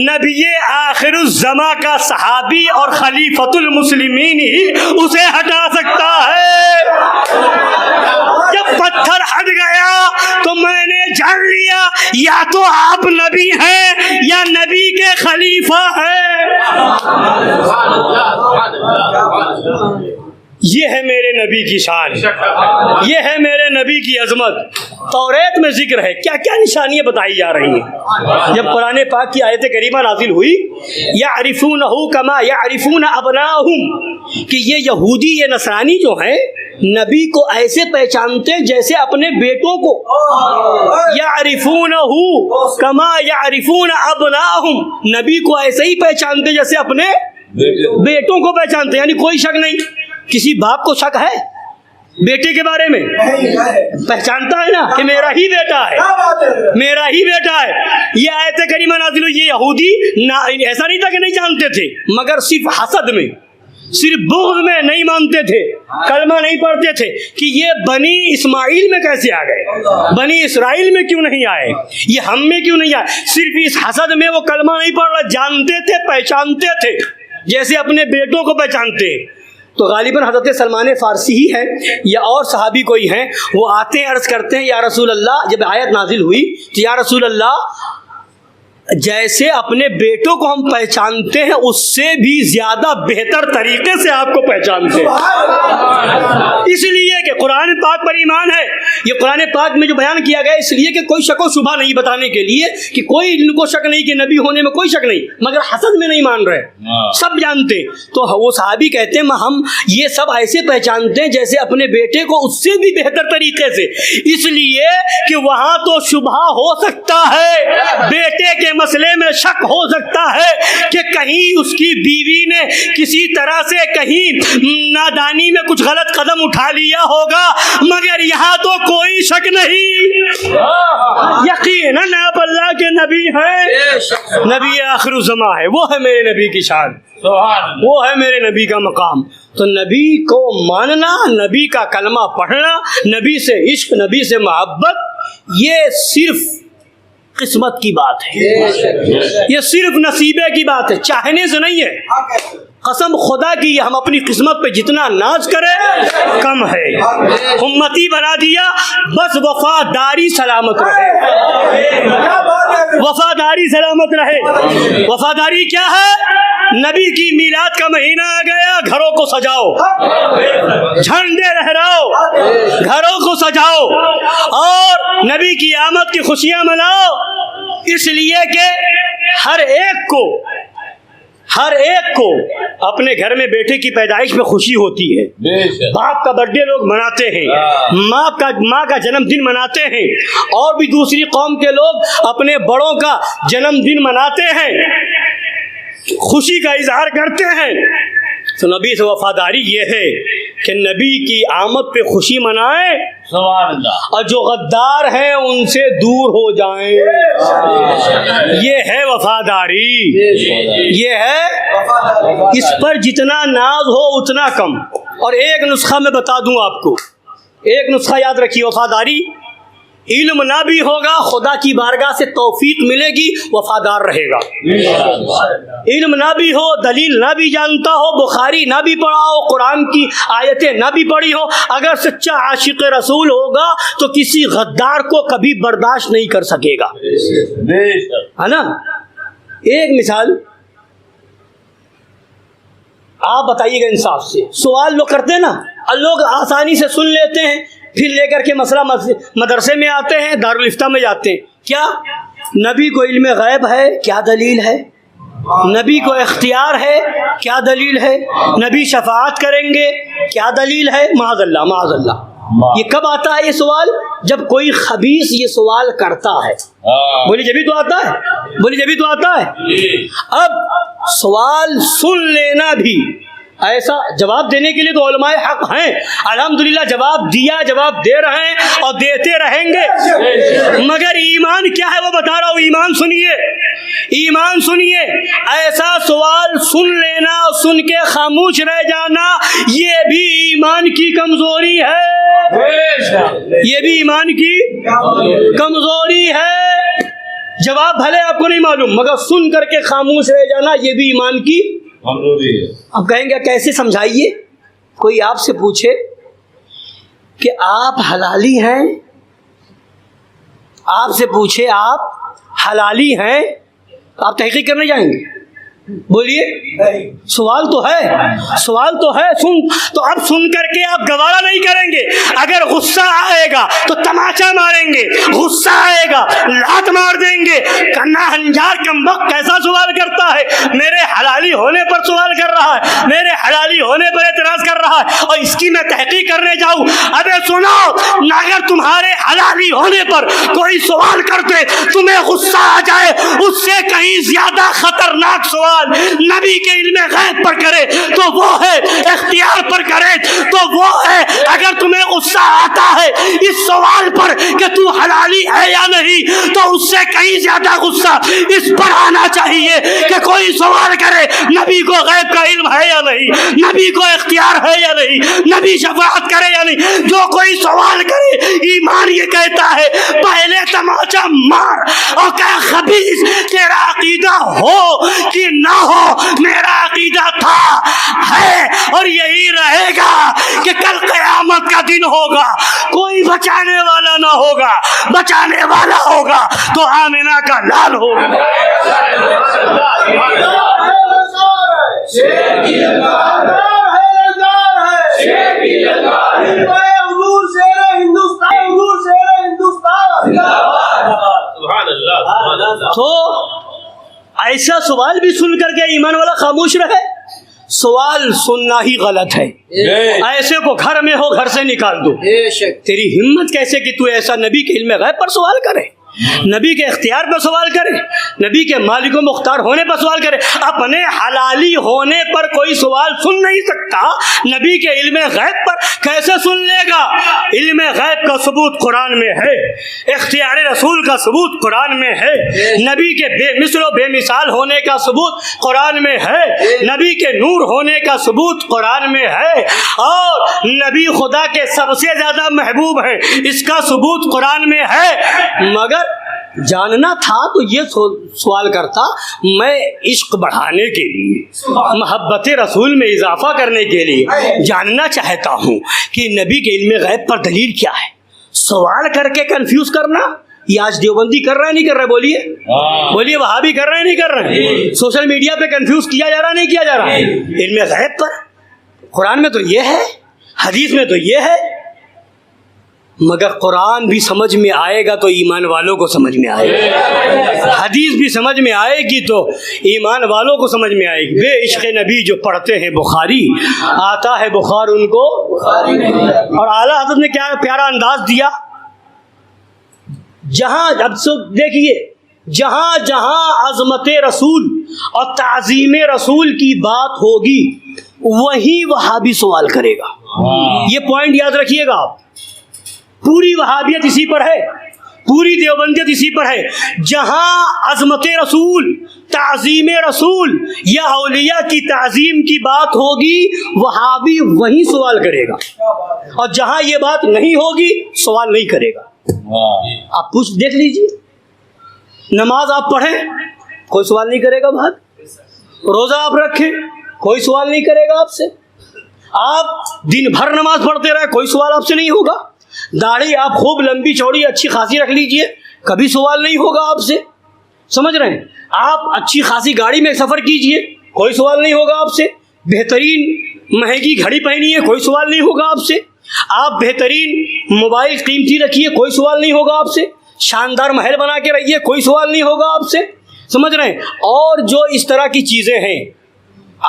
نبی آخر الزماں کا صحابی اور خلیفۃ المسلمین ہی اسے ہٹا سکتا ہے۔ جب پتھر ہٹ گیا تو میں نے جان لیا یا تو آپ نبی ہیں یا نبی کے خلیفہ ہیں۔ یہ ہے میرے نبی کی شان، یہ ہے میرے نبی کی عظمت۔ توریت میں ذکر ہے، کیا کیا نشانیاں بتائی جا رہی ہیں۔ جب قرآن پاک کی آیت کریمہ نازل ہوئی یعرفونہ کما یعرفون ابناءہم، کہ یہ یہودی یہ نصرانی جو ہیں نبی کو ایسے پہچانتے جیسے اپنے بیٹوں کو۔ یعرفونہ کما یعرفون ابناءہم، نبی کو ایسے ہی پہچانتے جیسے اپنے بیٹوں کو پہچانتے، یعنی کوئی شک نہیں۔ کسی باپ کو شک ہے بیٹے کے بارے میں؟ پہچانتا ہے نا کہ میرا ہی بیٹا ہے، میرا ہی بیٹا ہے۔ یہ آیت کریمہ نازل ہوئی، یہ یہودی ایسا نہیں تھا کہ نہیں جانتے تھے، مگر صرف حسد میں، صرف بغض میں نہیں مانتے تھے، کلمہ نہیں پڑھتے تھے کہ یہ بنی اسماعیل میں کیسے آ گئے، بنی اسرائیل میں کیوں نہیں آئے، یہ ہم میں کیوں نہیں آئے۔ صرف اس حسد میں وہ کلمہ نہیں پڑھ رہا، جانتے تھے، پہچانتے تھے جیسے اپنے بیٹوں کو پہچانتے۔ تو غالباً حضرت سلمان فارسی ہی ہیں یا اور صحابی کوئی ہیں، وہ آتے ہیں عرض کرتے ہیں یا رسول اللہ، جب آیت نازل ہوئی تو یا رسول اللہ جیسے اپنے بیٹوں کو ہم پہچانتے ہیں اس سے بھی زیادہ بہتر طریقے سے آپ کو پہچانتے ہیں، اس لیے کہ قرآن پاک پر ایمان ہے۔ یہ قرآن پاک میں جو بیان کیا گیا اس لیے کہ کوئی شک و شبہ نہیں، بتانے کے لیے کہ کوئی ان کو شک نہیں کہ نبی ہونے میں کوئی شک نہیں، مگر حسد میں نہیں مان رہے، سب جانتے۔ تو وہ صحابی کہتے ہیں ہم یہ سب ایسے پہچانتے ہیں جیسے اپنے بیٹے کو اس سے بھی بہتر طریقے سے، اس لیے کہ وہاں تو شبہ ہو سکتا ہے، بیٹے کے مسئلے میں شک ہو سکتا ہے کہ کہیں اس کی بیوی نے کسی طرح سے کہیں نادانی میں کچھ غلط قدم اٹھا لیا ہوگا، مگر یہاں تو کوئی شک نہیں، یقیناً آپ اللہ کے نبی ہیں، نبی آخر الزماں ہے، وہ ہے میرے نبی کی شان، وہ ہے میرے نبی کا مقام۔ تو نبی کو ماننا، نبی کا کلمہ پڑھنا، نبی سے عشق، نبی سے محبت، یہ صرف قسمت کی بات ہے، یہ صرف نصیبے کی بات ہے، چاہنے سے نہیں ہے۔ قسم خدا کی ہم اپنی قسمت پہ جتنا ناز کریں کم ہے۔ امتی بنا دیا، بس وفاداری سلامت رہے، وفاداری سلامت رہے۔ وفاداری کیا ہے؟ نبی کی میلاد کا مہینہ آ گیا، گھروں کو سجاؤ، جھنڈے لہراؤ، گھروں کو سجاؤ اور نبی کی آمد کی خوشیاں مناؤ، اس لیے کہ ہر ایک کو اپنے گھر میں بیٹے کی پیدائش میں خوشی ہوتی ہے، باپ کا برتھ ڈے لوگ مناتے ہیں، ماں کا جنم دن مناتے ہیں، اور بھی دوسری قوم کے لوگ اپنے بڑوں کا جنم دن مناتے ہیں، خوشی کا اظہار کرتے ہیں۔ تو نبی سے وفاداری یہ ہے کہ نبی کی آمد پہ خوشی منائیں اور جو غدار ہیں ان سے دور ہو جائیں، یہ ہے وفاداری، یہ ہے، اس پر جتنا ناز ہو اتنا کم۔ اور ایک نسخہ میں بتا دوں آپ کو، ایک نسخہ یاد رکھیے، وفاداری علم نہ بھی ہوگا خدا کی بارگاہ سے توفیق ملے گی، وفادار رہے گا۔ علم نہ بھی ہو، دلیل نہ بھی جانتا ہو، بخاری نہ بھی پڑھا ہو، قرآن کی آیتیں نہ بھی پڑھی ہو، اگر سچا عاشق رسول ہوگا تو کسی غدار کو کبھی برداشت نہیں کر سکے گا، ہے نا۔ ایک مثال آپ بتائیے گا انصاف سے، سوال لوگ کرتے ہیں نا، لوگ آسانی سے سن لیتے ہیں، پھر لے کر کے مسئلہ مدرسے میں آتے ہیں، دارالفتہ میں جاتے ہیں۔ کیا نبی کو علم غیب ہے؟ کیا دلیل ہے؟ نبی کو اختیار ہے؟ کیا دلیل ہے؟ نبی شفاعت کریں گے؟ کیا دلیل ہے؟ معاذ اللہ معاذ اللہ۔ یہ کب آتا ہے یہ سوال؟ جب کوئی خبیث یہ سوال کرتا ہے۔ بولی جبھی تو آتا ہے، بولی جبھی تو آتا ہے۔ اب سوال سن لینا بھی، ایسا جواب دینے کے لیے تو علماء حق ہیں، الحمدللہ جواب دیا، جواب دے رہے ہیں اور دیتے رہیں گے، مگر ایمان کیا ہے وہ بتا رہا ہوں۔ ایمان سنیے، ایمان سنیے، ایسا سوال سن لینا اور سن کے خاموش رہ جانا یہ بھی ایمان کی کمزوری ہے، یہ بھی ایمان کی کمزوری ہے۔ جواب بھلے آپ کو نہیں معلوم مگر سن کر کے خاموش رہ جانا یہ بھی ایمان کی۔ اب کہیں گے کیسے سمجھائیے؟ کوئی آپ سے پوچھے کہ آپ حلالی ہیں، آپ سے پوچھے آپ حلالی ہیں، آپ تحقیق کرنے جائیں گے؟ بولیے، سوال تو ہے، سوال تو ہے، سن تو اب سن کر کے آپ گوارا نہیں کریں گے۔ اگر غصہ آئے گا تو تماچا ماریں گے، غصہ آئے گا لات مار دیں گے۔ کنا ہنجار کمبخت کیسا سوال کرتا ہے، میرے حلالی ہونے پر سوال کر رہا ہے، میرے حلالی ہونے پر اعتراض کر رہا ہے، اور اس کی میں تحقیق کرنے جاؤں۔ ابے سنو، اگر تمہارے حلالی ہونے پر کوئی سوال کرتے تمہیں غصہ آ جائے، اس سے کہیں زیادہ خطرناک سوال نبی کے علم غیب پر کرے تو وہ ہے، اختیار پر کرے تو وہ ہے۔ اگر تمہیں غصہ آتا ہے اس سوال پر کہ تو حلالی ہے یا نہیں، تو اس سے کہیں زیادہ غصہ اس پر آنا چاہیے کہ کوئی سوال کرے نبی کو غیب کا علم ہے یا نہیں، نبی کو اختیار ہے یا نہیں، نبی شفاعت کرے یا نہیں۔ جو کوئی سوال کرے ایمان یہ کہتا ہے پہلے تماچا مار اور کہ خبیث تیرا عقیدہ ہو کہ نہ ہو، میرا عقیدہ تھا، ہے اور یہی رہے گا کہ کل قیامت کا دن ہوگا، کوئی بچانے والا نہ ہوگا، بچانے والا ہوگا تو آمنہ کا لال ہوگا۔ تو ایسا سوال بھی سن کر کے ایمان والا خاموش رہے، سوال سننا ہی غلط ہے۔ ایسے کو گھر میں ہو گھر سے نکال دو۔ تیری ہمت کیسے کہ تو ایسا نبی کے علم غیب پر سوال کرے، نبی کے اختیار پر سوال کرے، نبی کے مالک و مختار ہونے پر سوال کرے۔ اپنے حلالی ہونے پر کوئی سوال سن نہیں سکتا، نبی کے علم غیب پر کیسے سن لے گا؟ علم غیب کا ثبوت قرآن میں ہے، اختیار رسول کا ثبوت قرآن میں ہے، نبی کے بے مثل و بے مثال ہونے کا ثبوت قرآن میں ہے، نبی کے نور ہونے کا ثبوت قرآن میں ہے، اور نبی خدا کے سب سے زیادہ محبوب ہیں اس کا ثبوت قرآن میں ہے۔ مگر جاننا تھا تو یہ سوال کرتا، میں عشق بڑھانے کے لیے، محبت رسول میں اضافہ کرنے کے لیے جاننا چاہتا ہوں کہ نبی کے علم غیب پر دلیل کیا ہے۔ سوال کر کے کنفیوز کرنا یہ آج دیوبندی کر رہا ہے نہیں کر رہا؟ بولیے بولیے، وہابی کر رہے ہیں نہیں کر رہے؟ سوشل میڈیا پہ کنفیوز کیا جا رہا نہیں کیا جا رہا؟ علم غیب پر قرآن میں تو یہ ہے، حدیث میں تو یہ ہے، مگر قرآن بھی سمجھ میں آئے گا تو ایمان والوں کو سمجھ میں آئے گا، حدیث بھی سمجھ میں آئے گی تو ایمان والوں کو سمجھ میں آئے گی۔ بے عشق نبی جو پڑھتے ہیں بخاری، آتا ہے بخار ان کو، اور اعلیٰ حضرت نے کیا پیارا انداز دیا، جہاں اب دیکھیے جہاں جہاں عظمت رسول اور تعظیم رسول کی بات ہوگی وہیں وہابی سوال کرے گا۔ یہ پوائنٹ یاد رکھیے گا آپ، پوری وہابیت اسی پر ہے، پوری دیوبندیت اسی پر ہے۔ جہاں عظمت رسول، تعظیم رسول یا اولیاء کی تعظیم کی بات ہوگی وہابی وہیں سوال کرے گا، اور جہاں یہ بات نہیں ہوگی سوال نہیں کرے گا۔ آپ پوچھ دیکھ لیجیے. نماز آپ پڑھیں کوئی سوال نہیں کرے گا بھائی. روزہ آپ رکھیں کوئی سوال نہیں کرے گا آپ سے. آپ دن بھر نماز پڑھتے رہے کوئی سوال آپ سے نہیں ہوگا. داڑھی آپ خوب لمبی چوڑی اچھی خاصی رکھ لیجئے کبھی سوال نہیں ہوگا آپ سے. سمجھ رہے ہیں؟ آپ اچھی خاصی گاڑی میں سفر کیجئے کوئی سوال نہیں ہوگا آپ سے. بہترین مہنگی گھڑی پہنی ہے کوئی سوال نہیں ہوگا آپ سے. آپ بہترین موبائل قیمتی رکھیے کوئی سوال نہیں ہوگا آپ سے. شاندار محل بنا کے رہیے کوئی سوال نہیں ہوگا آپ سے. سمجھ رہے ہیں؟ اور جو اس طرح کی چیزیں ہیں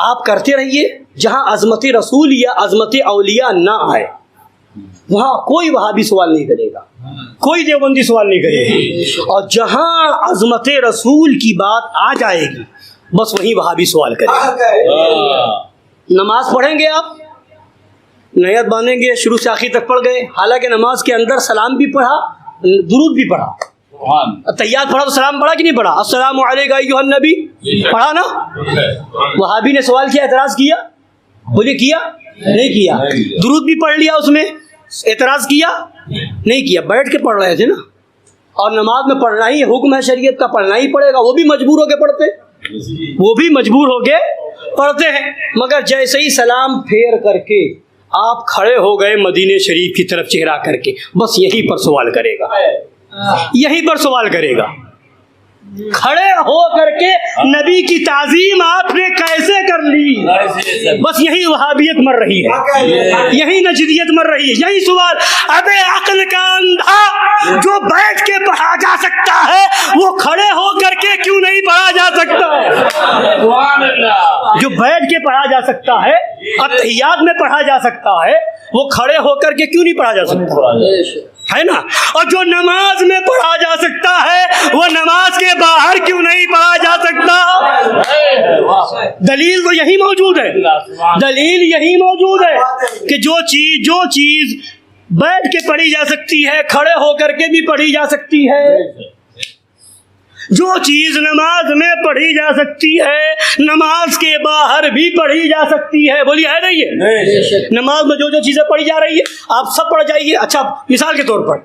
آپ کرتے رہیے. جہاں عظمت رسول یا عظمت اولیاء نہ آئے وہاں کوئی وہابی سوال نہیں کرے گا, کوئی دیوبندی سوال نہیں کرے گا. اور جہاں عظمت رسول کی بات آ جائے گی بس وہیں وہابی سوال کرے گا. نماز پڑھیں گے آپ نیت باندھیں گے شروع سے آخر تک پڑھ گئے, حالانکہ نماز کے اندر سلام بھی پڑھا درود بھی پڑھا. تحیات پڑھا تو سلام پڑھا کہ نہیں پڑھا؟ السلام علیکم ایھا النبی پڑھا نا. وہابی نے سوال کیا اعتراض کیا؟ بولے کیا نہیں کیا. درود بھی پڑھ لیا اس میں اعتراض کیا نہیں کیا. بیٹھ کے پڑھ رہے تھے نا. اور نماز میں پڑھنا ہی حکم ہے شریعت کا, پڑھنا ہی پڑے گا. وہ بھی مجبور ہو کے پڑھتے, وہ بھی مجبور ہو کے پڑھتے ہیں. مگر جیسے ہی سلام پھیر کر کے آپ کھڑے ہو گئے مدینے شریف کی طرف چہرہ کر کے بس یہیں پر سوال کرے گا, یہیں پر سوال کرے گا. کھڑے ہو کر کے نبی کی تعظیم آپ نے کیسے کر لی بس یہی وہابیت مر رہی ہے, یہی نجدیت مر رہی ہے, یہی سوال. ابے عقل کا اندھا جو بیٹھ کے پڑھا جا سکتا ہے وہ کھڑے ہو کر کے کیوں نہیں پڑھا جا سکتا؟ جو بیٹھ کے پڑھا جا سکتا ہے اتحیات میں پڑھا جا سکتا ہے وہ کھڑے ہو کر کے کیوں نہیں پڑھا جا سکتا ہے نا. اور جو نماز میں پڑھا جا سکتا ہے وہ نماز کے باہر کیوں نہیں پڑھا جا سکتا؟ دلیل تو یہی موجود ہے, دلیل یہی موجود ہے کہ جو چیز بیٹھ کے پڑھی جا سکتی ہے کھڑے ہو کر کے بھی پڑھی جا سکتی ہے. جو چیز نماز میں پڑھی جا سکتی ہے نماز کے باہر بھی پڑھی جا سکتی ہے. بولیے ہے نہیں ہے؟ نماز میں جو چیزیں پڑھی جا رہی ہے آپ سب پڑھ جائیے. اچھا مثال کے طور پر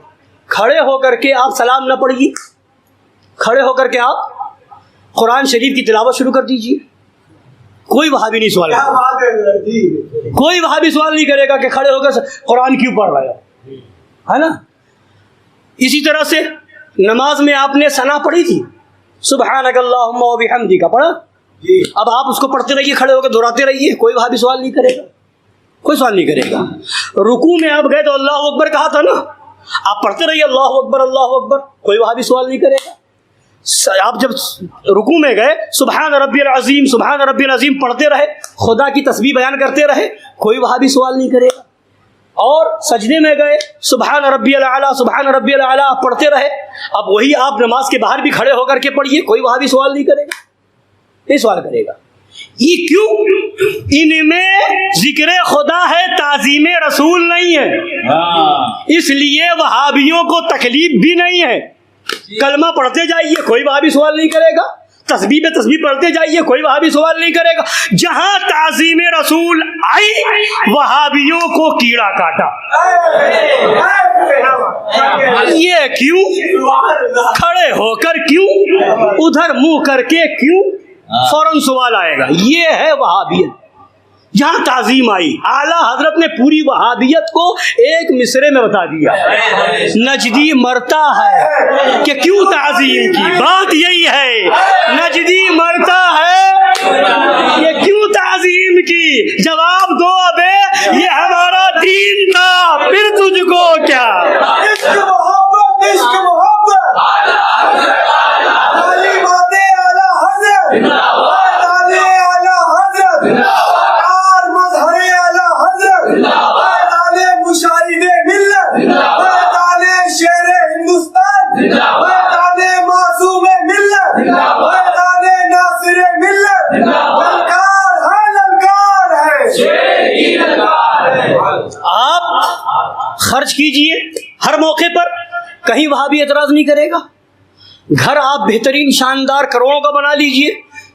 کھڑے ہو کر کے آپ سلام نہ پڑھیے, کھڑے ہو کر کے آپ قرآن شریف کی تلاوت شروع کر دیجیے. کوئی وہابی نہیں سوال کرے گا, کوئی وہابی سوال نہیں کرے گا کہ کھڑے ہو کر قرآن کیوں پڑھ رہا ہے نا. اسی طرح سے نماز میں آپ نے ثنا پڑھی تھی سبحانک اللہم و بحمدک پڑھا, اب آپ اس کو پڑھتے رہیے کھڑے ہو کے دہراتے رہیے کوئی وہابی سوال نہیں کرے گا, کوئی سوال نہیں کرے گا. رکوع میں آپ گئے تو اللہ اکبر کہا تھا نا, آپ پڑھتے رہیے اللہ اکبر کوئی وہابی سوال نہیں کرے گا. آپ جب رکوع میں گئے سبحان ربی العظیم پڑھتے رہے خدا کی تسبیح بیان کرتے رہے کوئی وہابی سوال نہیں کرے گا. اور سجدے میں گئے سبحان ربی الاعلیٰ آپ پڑھتے رہے. اب وہی آپ نماز کے باہر بھی کھڑے ہو کر کے پڑھیے کوئی وہابی سوال نہیں کرے گا, نہیں سوال کرے گا. یہ کیوں؟ ان میں ذکر خدا ہے تعظیم رسول نہیں ہے, اس لیے وہابیوں کو تکلیف بھی نہیں ہے. کلمہ پڑھتے جائیے کوئی وہابی سوال نہیں کرے گا, تسبیح پہ تسبیح پڑھتے جائیے کوئی وہابی سوال نہیں کرے گا. جہاں تعظیم رسول آئی وہابیوں کو کیڑا کاٹا. یہ کیوں؟ کھڑے ہو کر کیوں, ادھر منہ کر کے کیوں, فوراً سوال آئے گا. یہ ہے وہابیت. جہاں تعظیم آئی اعلیٰ حضرت نے پوری وہابیت کو ایک مصرے میں بتا دیا. نجدی مرتا ہے کہ کیوں تعظیم کی, بات یہی ہے. نجدی مرتا ہے یہ کیوں تعظیم کی, جواب دو ابے یہ ہمارا دین تھا پھر تجھ کو کیا. عشق محبت عشق محبت تعلیمات اعلیٰ حضرت اعلیٰ حضرت مشاہد ملت شیر ہندوستان معصوم ملت ناصر ملت للکار ہے. آپ خرچ کیجئے ہر موقع پر, کہیں وہاں بھی اعتراض نہیں کرے گا. گھر آپ بہترین شاندار کروڑوں کا بنا لیجئے,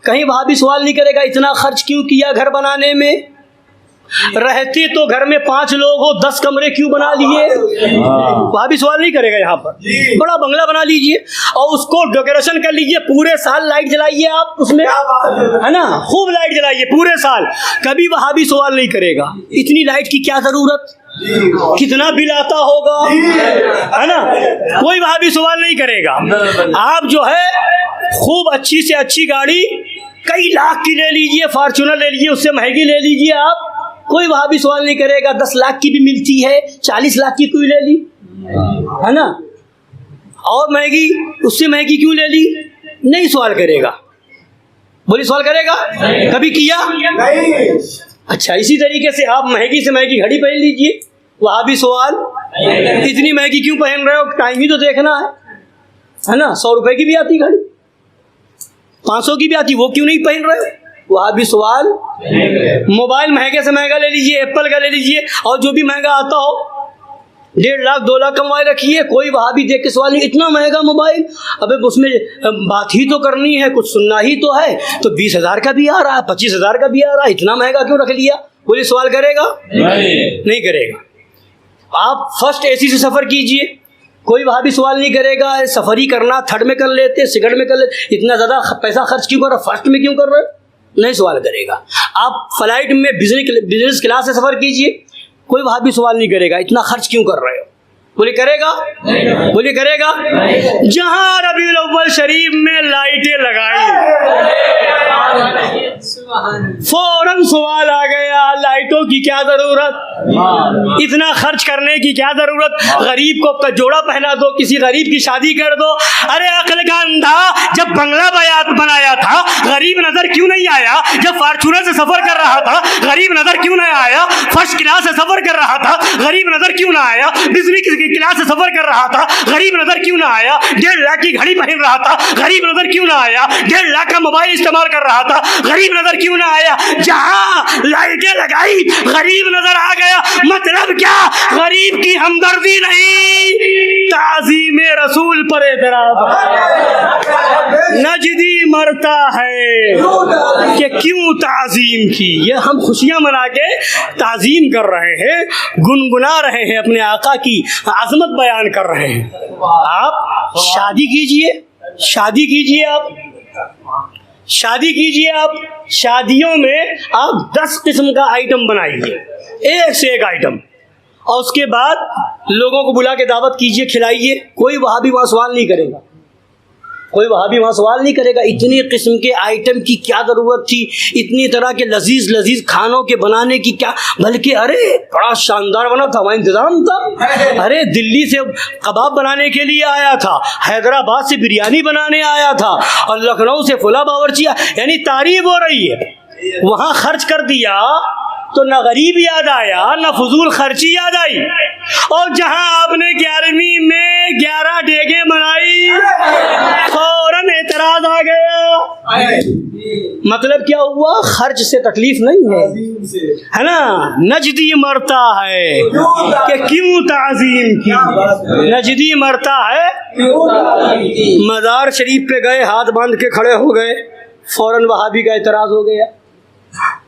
کہیں وہاں بھی سوال نہیں کرے گا اتنا خرچ کیوں کیا گھر بنانے میں. رہتے تو گھر میں 5 لوگ ہو 10 کمرے کیوں بنا لیے؟ وہاں بھی سوال نہیں کرے گا. یہاں پر بڑا بنگلہ بنا لیجئے اور اس کو ڈیکوریشن کر لیجئے, پورے سال لائٹ جلائیے آپ اس میں, ہے نا, خوب لائٹ جلائیے پورے سال. کبھی وہاں بھی سوال نہیں کرے گا اتنی لائٹ کی کیا ضرورت, کتنا بل آتا ہوگا, ہے نا, کوئی وہاں بھی سوال نہیں کرے گا. آپ جو ہے خوب اچھی سے اچھی گاڑی کئی لاکھ کی لے لیجئے, فارچونر لے لیجئے, اس سے مہنگی لے لیجئے آپ, کوئی وہاں بھی سوال نہیں کرے گا. 10 لاکھ کی بھی ملتی ہے, 40 لاکھ کی کیوں لے لی, ہے نا, اور مہنگی اس سے مہنگی کیوں لے لی, نہیں سوال کرے گا. بولی سوال کرے گا کبھی کیا؟ اچھا, اسی طریقے سے آپ مہنگی سے مہنگی گھڑی پہن لیجئے, وہاں بھی سوال اتنی مہنگی کیوں پہن رہے ہو, ٹائم ہی تو دیکھنا ہے نا. 100 روپے کی بھی آتی گھڑی, 500 کی بھی آتی, وہ کیوں نہیں پہن رہے, وہاں بھی سوال. موبائل مہنگے سے مہنگا لے لیجئے, ایپل کا لے لیجئے, اور جو بھی مہنگا آتا ہو 1.5 لاکھ 2 لاکھ کموائے رکھیے, کوئی وہاں بھی دیکھ کے سوال نہیں. اتنا مہنگا موبائل, ابے اس میں بات ہی تو کرنی ہے, کچھ سننا ہی تو ہے, تو 20,000 کا بھی آ رہا ہے, 25,000 کا بھی آ رہا ہے, اتنا مہنگا کیوں رکھ لیا؟ کوئی سوال کرے گا؟ نہیں کرے گا. آپ فرسٹ اے سی سے سفر کیجئے, کوئی وہاں بھی سوال نہیں کرے گا. سفر ہی کرنا, تھرڈ میں کر لیتے, سیکنڈ میں کر لیتے, اتنا زیادہ پیسہ خرچ کیوں کر رہے, فرسٹ میں کیوں کر رہے, نہیں سوال کرے گا. آپ فلائٹ میں بزنس کلاس سے سفر کیجئے, کوئی وہاں بھی سوال نہیں کرے گا اتنا خرچ کیوں کر رہے ہو, بولیے کرے گا, بولیے کرے گا. جہاں ربیع الاول شریف میں لائٹیں لگائی فوراً سوال آ گیا, لائٹوں کی کیا ضرورت, اتنا خرچ کرنے کی کیا ضرورت, غریب کو جوڑا پہنا دو, کسی غریب کی شادی کر دو. ارے عقل کا اندھا, جب بنگلہ بنایا تھا غریب نظر کیوں نہیں آیا, جب فارچونر سے سفر کر رہا تھا غریب نظر کیوں نہیں آیا, فرسٹ کلاس سے سفر کر رہا تھا غریب نظر کیوں نہ آیا, بزنس کلاس سے سفر کر رہا تھا غریب نظر کیوں نہ آیا, 1.5 لاکھ کی گھڑی پہن رہا تھا غریب نظر کیوں نہ آیا, 1.5 لاکھ کا موبائل استعمال کر رہا تھا غریب نظر کیوں نہ آیا. جہاں لائٹیں لگائی غریب نظر آ گیا. مطلب کیا, غریب کی ہمدردی نہیں, تعظیم رسول پر اعتراض. نجدی مرتا ہے کہ کیوں تعظیم کی, یہ ہم خوشیاں منا کے تعظیم کر رہے ہیں, گنگنا رہے ہیں, اپنے آقا کی عظمت بیان کر رہے ہیں. آپ شادی کیجئے, شادی کیجئے, آپ شادی کیجئے, آپ شادیوں میں آپ 10 قسم کا آئٹم بنائیے, ایک سے ایک آئٹم, اور اس کے بعد لوگوں کو بلا کے دعوت کیجئے, کھلائیے. کوئی وہاں بھی وہاں سوال نہیں کرے گا, کوئی وہاں بھی وہاں سوال نہیں کرے گا. اتنی قسم کے آئٹم کی کیا ضرورت تھی, اتنی طرح کے لذیذ لذیذ کھانوں کے بنانے کی کیا, بلکہ ارے بڑا شاندار بنا تھا, وہاں انتظام تھا. ارے دلی سے کباب بنانے کے لیے آیا تھا, حیدرآباد سے بریانی بنانے آیا تھا, اور لکھنؤ سے فلاں باورچی, یعنی تعریف ہو رہی ہے. وہاں خرچ کر دیا تو نہ غریب یاد آیا نہ فضول خرچی یاد آئی. اور جہاں آپ نے 11ویں میں 11 ڈیگیں بنائی فوراً اعتراض آ گیا. مطلب کیا ہوا, خرچ سے تکلیف نہیں ہے نا, نجدی مرتا ہے کہ کیوں تعظیم کی, نجدی مرتا ہے. مزار شریف پہ گئے, ہاتھ باندھ کے کھڑے ہو گئے, فوراً وہابی کا اعتراض ہو گیا.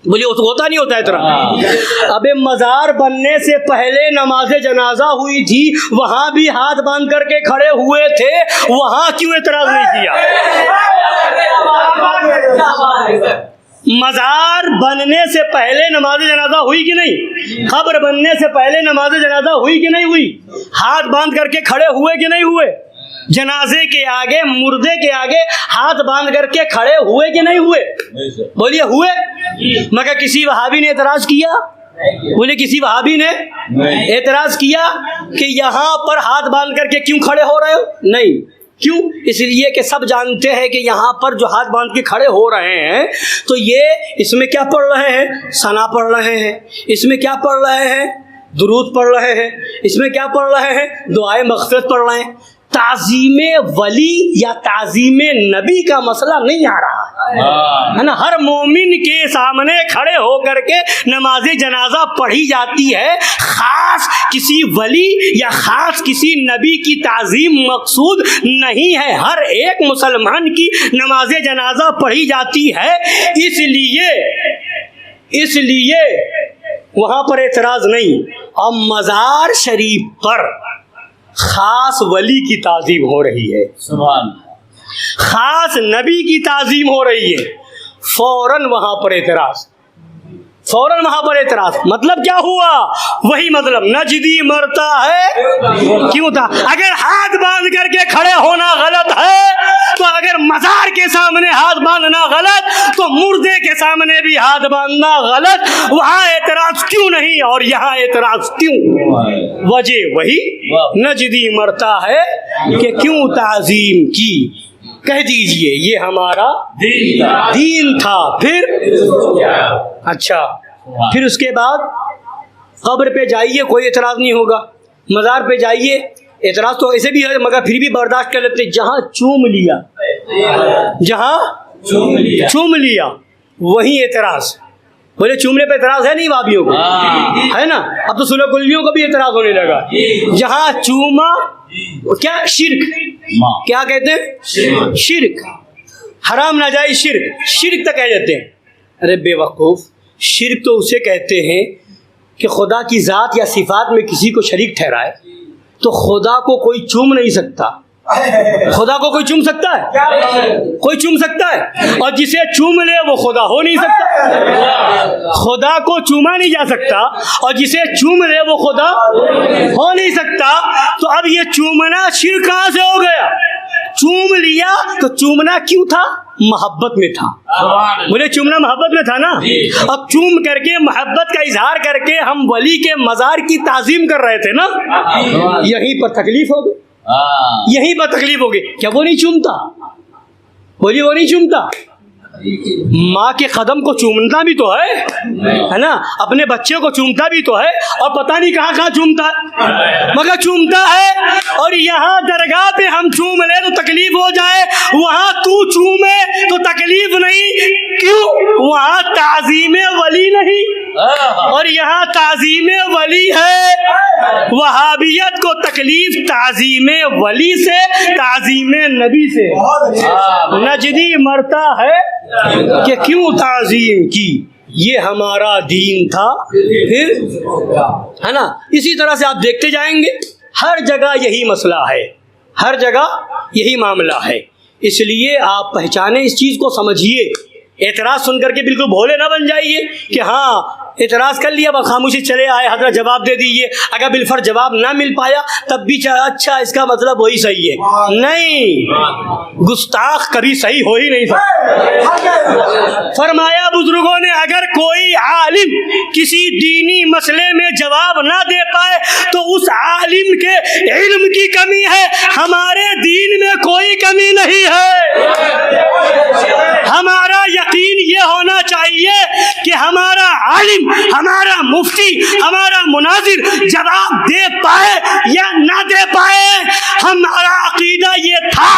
بولیے ہوتا نہیں ہوتا اعتراض. ابے مزار بننے سے پہلے نماز جنازہ ہوئی تھی, وہاں بھی ہاتھ باندھ کر کے کھڑے ہوئے تھے, وہاں کیوں اعتراض نہیں کیا؟ مزار بننے سے پہلے نماز جنازہ ہوئی کہ نہیں, قبر بننے سے پہلے نماز جنازہ ہوئی کہ نہیں ہوئی, ہاتھ باندھ کر کے کھڑے ہوئے کہ نہیں ہوئے, جنازے کے آگے مردے کے آگے ہاتھ باندھ کر کے کھڑے ہوئے کہ نہیں ہوئے, بولیے ہوئے. مگر کسی وہابی نے اعتراض کیا, بولے کسی وہابی نے اعتراض کیا کہ یہاں پر ہاتھ باندھ کر کے کیوں کھڑے ہو رہے ہو, نہیں. کیوں؟ اس لیے کہ سب جانتے ہیں کہ یہاں پر جو ہاتھ باندھ کے کھڑے ہو رہے ہیں تو یہ اس میں کیا پڑھ رہے ہیں, ثنا پڑھ رہے ہیں, اس میں کیا پڑھ رہے ہیں, درود پڑھ رہے ہیں, اس میں کیا پڑھ رہے ہیں, دعائے مغفرت پڑھ رہے ہیں. تعظیم ولی یا تعظیم نبی کا مسئلہ نہیں آ رہا ہے نا. ہر مومن کے سامنے کھڑے ہو کر کے نماز جنازہ پڑھی جاتی ہے, خاص کسی ولی یا خاص کسی نبی کی تعظیم مقصود نہیں ہے, ہر ایک مسلمان کی نماز جنازہ پڑھی جاتی ہے. اس لیے وہاں پر اعتراض نہیں. اور مزار شریف پر خاص ولی کی تعظیم ہو رہی ہے, سبحان خاص نبی کی تعظیم ہو رہی ہے, فوراً وہاں پر اعتراض, فوراً وہاں پر اعتراض. مطلب کیا ہوا؟ وہی مطلب, نجدی مرتا ہے کیوں تھا. اگر ہاتھ باندھ کر کے کھڑے ہونا غلط ہے تو اگر مزار کے سامنے ہاتھ باندھنا غلط تو مردے کے سامنے بھی ہاتھ باندھنا غلط. وہاں اعتراض کیوں نہیں اور یہاں اعتراض کیوں؟ وجہ وہی, نجدی مرتا ہے کہ کیوں تعظیم کی. کہہ دیجئے یہ ہمارا دین تھا. پھر اچھا, پھر اس کے بعد قبر پہ جائیے کوئی اعتراض نہیں ہوگا, مزار پہ جائیے اعتراض تو ایسے بھی ہے مگر پھر بھی برداشت کر لیتے. جہاں چوم لیا, جہاں چوم لیا وہیں اعتراض. بولے چومنے پہ اعتراض ہے نہیں بابیوں کو, ہے نا. اب تو سلح کلیوں کو بھی اعتراض ہونے لگا. جہاں چوما کیا شرک, کیا کہتے ہیں شرک, حرام ناجائز شرک, شرک تک کہہ دیتے ہیں. ارے بے وقوف, شرک تو اسے کہتے ہیں کہ خدا کی ذات یا صفات میں کسی کو شریک ٹھہرائے. تو خدا کو کوئی چوم نہیں سکتا, خدا کو کوئی چوم سکتا ہے؟ کوئی چوم سکتا ہے؟ اور جسے چوم لے وہ خدا ہو نہیں سکتا. خدا کو چوما نہیں جا سکتا اور جسے چوم لے وہ خدا ہو نہیں سکتا. تو اب یہ چومنا شرک کہاں سے ہو گیا؟ چوم لیا تو چومنا کیوں تھا؟ محبت میں تھا. بولے چومنا محبت میں تھا نا. اب چوم کر کے محبت کا اظہار کر کے ہم ولی کے مزار کی تعظیم کر رہے تھے نا, یہیں پر تکلیف ہو گئی, یہیں پر تکلیف ہوگی. کیا وہ نہیں چومتا؟ بولیے وہ نہیں چومتا. ماں کے قدم کو چومنا بھی تو ہے نا, اپنے بچے کو چومتا بھی تو ہے, اور پتہ نہیں کہاں کہاں چومتا ہے مگر چومتا ہے. اور یہاں درگاہ پہ ہم چوم لے تو تکلیف ہو جائے, وہاں تو چومے تو تکلیف نہیں. کیوں؟ وہاں تعظیم ولی نہیں اور یہاں تعظیم ولی ہے. وہابیت کو تکلیف تعظیم ولی سے, تعظیم نبی سے. نجدی مرتا ہے کہ کیوں تعظیم کی, یہ ہمارا دین تھا. پھر ہے نا, اسی طرح سے آپ دیکھتے جائیں گے ہر جگہ یہی مسئلہ ہے, ہر جگہ یہی معاملہ ہے. اس لیے آپ پہچانیں, اس چیز کو سمجھیے. اعتراض سن کر کے بالکل بھولے نہ بن جائیے کہ ہاں اعتراض کر لیا بس خاموشی چلے آئے, حضرت جواب دے دیجیے. اگر بالفرض جواب نہ مل پایا تب بھی اچھا اس کا مطلب وہی صحیح ہے. نہیں, گستاخ کبھی صحیح ہو ہی نہیں سکتا. فرمایا بزرگوں نے اگر کوئی عالم کسی دینی مسئلے میں جواب نہ دے پائے تو اس عالم کے علم کی کمی ہے, ہمارے دین میں کوئی کمی نہیں ہے. ہمارا یقین یہ ہونا چاہیے کہ ہمارا عالم, ہمارا مفتی, ہمارا مناظر جواب دے پائے یا نہ دے پائے, ہمارا عقیدہ یہ تھا,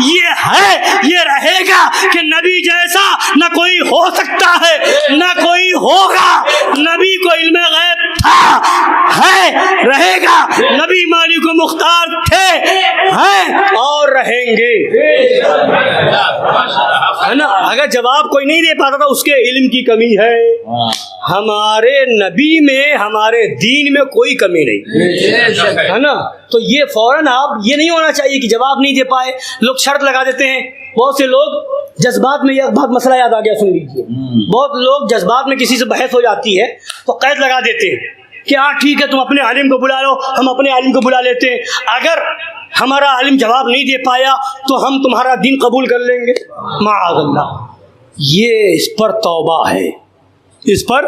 یہ ہے, یہ رہے گا کہ نبی جیسا نہ کوئی ہو سکتا ہے نہ کوئی ہوگا. نبی کو علم غیب تھا, ہے, رہے گا. نبی مالک و مختار تھے, ہیں اور رہیں گے, ہے نا. اگر جواب کوئی نہیں دے پاتا تو اس کے علم کی کمی ہے. ہمارے نبی میں, ہمارے دین میں کوئی کمی نہیں, ہے نا. تو یہ فوراً آپ یہ نہیں ہونا چاہیے کہ جواب نہیں دے پائے. لوگ شرط لگا دیتے ہیں, بہت سے لوگ جذبات میں, یہ بہت مسئلہ یاد آ گیا سن لیجیے. بہت لوگ جذبات میں کسی سے بحث ہو جاتی ہے تو قید لگا دیتے ہیں کہ ہاں ٹھیک ہے تم اپنے عالم کو بلا لو, ہم اپنے عالم کو بلا لیتے ہیں, اگر ہمارا عالم جواب نہیں دے پایا تو ہم تمہارا دین قبول کر لیں گے. معاذ اللہ, یہ اس پر توبہ ہے, اس پر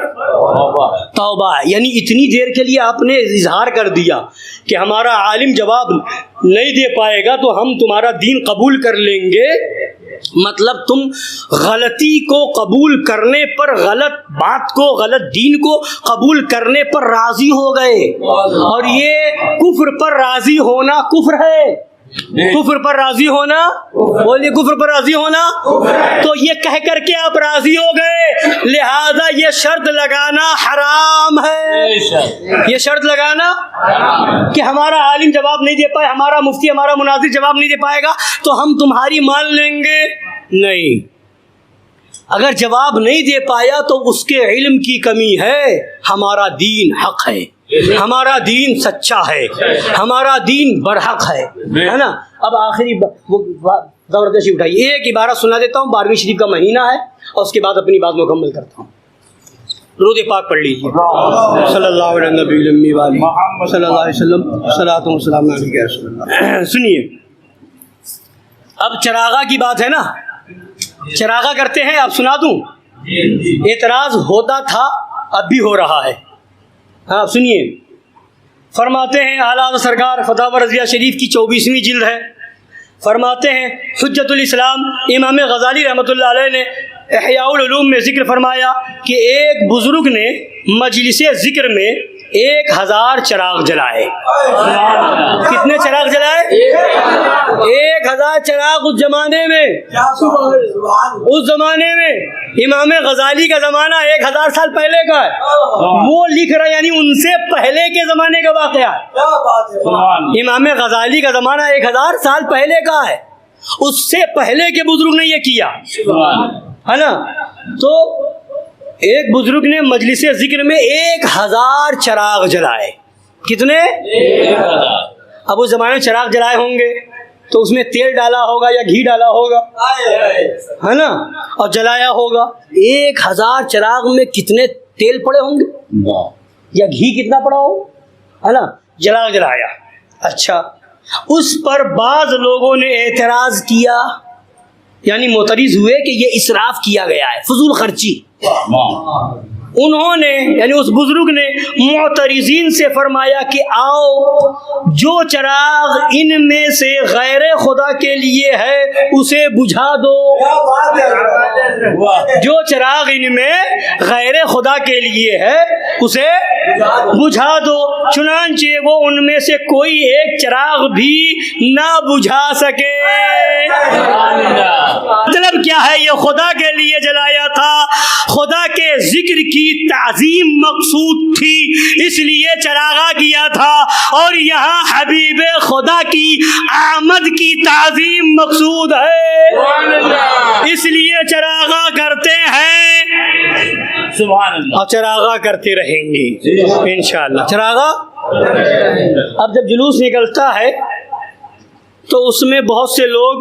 توبہ ہے. یعنی اتنی دیر کے لیے آپ نے اظہار کر دیا کہ ہمارا عالم جواب نہیں دے پائے گا تو ہم تمہارا دین قبول کر لیں گے. مطلب تم غلطی کو قبول کرنے پر, غلط بات کو, غلط دین کو قبول کرنے پر راضی ہو گئے, اور یہ کفر پر راضی ہونا کفر ہے. کفر پر راضی ہونا, بولیے کفر پر راضی ہونا. تو یہ کہہ کر کے آپ راضی ہو گئے, لہذا یہ شرط لگانا حرام ہے. یہ شرط لگانا کہ ہمارا عالم جواب نہیں دے پائے, ہمارا مفتی, ہمارا مناظر جواب نہیں دے پائے گا تو ہم تمہاری مان لیں گے. نہیں, اگر جواب نہیں دے پایا تو اس کے علم کی کمی ہے. ہمارا دین حق ہے, ہمارا دین سچا ہے, ہمارا دین برحق ہے نا. اب آخری زبردستی اٹھائیے, ایک عبارت سنا دیتا ہوں. 12ویں شریف کا مہینہ ہے اور اس کے بعد اپنی بات مکمل کرتا ہوں. درود پاک پڑھ لیجیے. صلی اللہ علیہ نبی الامی والی صلی اللہ علیہ وسلم صلاۃ و سلام علیک یا رسول اللہ. سنیے, اب چراغا کی بات ہے نا, چراغا کرتے ہیں. آپ سنا دوں, اعتراض ہوتا تھا اب بھی ہو رہا ہے. ہاں سنیے, فرماتے ہیں اعلیٰ حضرت سرکار فتاوی رضیہ شریف کی 24ویں جلد ہے. فرماتے ہیں حجت الاسلام امام غزالی رحمۃ اللہ علیہ نے احیاء العلوم میں ذکر فرمایا کہ ایک بزرگ نے مجلس ذکر میں 1000 چراغ جلائے. کتنے چراغ جلائے؟ 1000 چراغ. اس زمانے میں, اس زمانے میں امام غزالی کا زمانہ 1000 سال پہلے کا ہے. وہ لکھ رہا یعنی ان سے پہلے کے زمانے کا واقعہ ہے. امام غزالی کا زمانہ 1000 سال پہلے کا ہے. اس سے پہلے کے بزرگ نے یہ کیا ہے نا. تو ایک بزرگ نے مجلس ذکر میں 1000 چراغ جلائے. کتنے؟ 1000. اب اس زمانے میں چراغ جلائے ہوں گے تو اس میں تیل ڈالا ہوگا یا گھی ڈالا ہوگا ہے نا, اور جلایا ہوگا. 1000 چراغ میں کتنے تیل پڑے ہوں گے یا گھی کتنا پڑا ہو ہے نا. جلا جلایا. اچھا, اس پر بعض لوگوں نے اعتراض کیا, یعنی معترض ہوئے کہ یہ اسراف کیا گیا ہے, فضول خرچی. انہوں نے یعنی اس بزرگ نے معترضین سے فرمایا کہ آؤ جو چراغ ان میں سے غیر خدا کے لیے ہے اسے بجھا دو. جو چراغ ان میں غیر خدا کے لیے ہے اسے بجھا دو. چنانچہ وہ ان میں سے کوئی ایک چراغ بھی نہ بجھا سکے. مطلب کیا ہے؟ یہ خدا کے لیے جلایا تھا, خدا کے ذکر کی تعظیم مقصود تھی, اس لیے چراغا کیا تھا. اور یہاں حبیب خدا کی آمد کی تعظیم مقصود ہے, اس لیے چراغا کرتے ہیں. سبحان اللہ. اور چراغا کرتے رہیں گے انشاءاللہ. چراغا اب جب جلوس نکلتا ہے تو اس میں بہت سے لوگ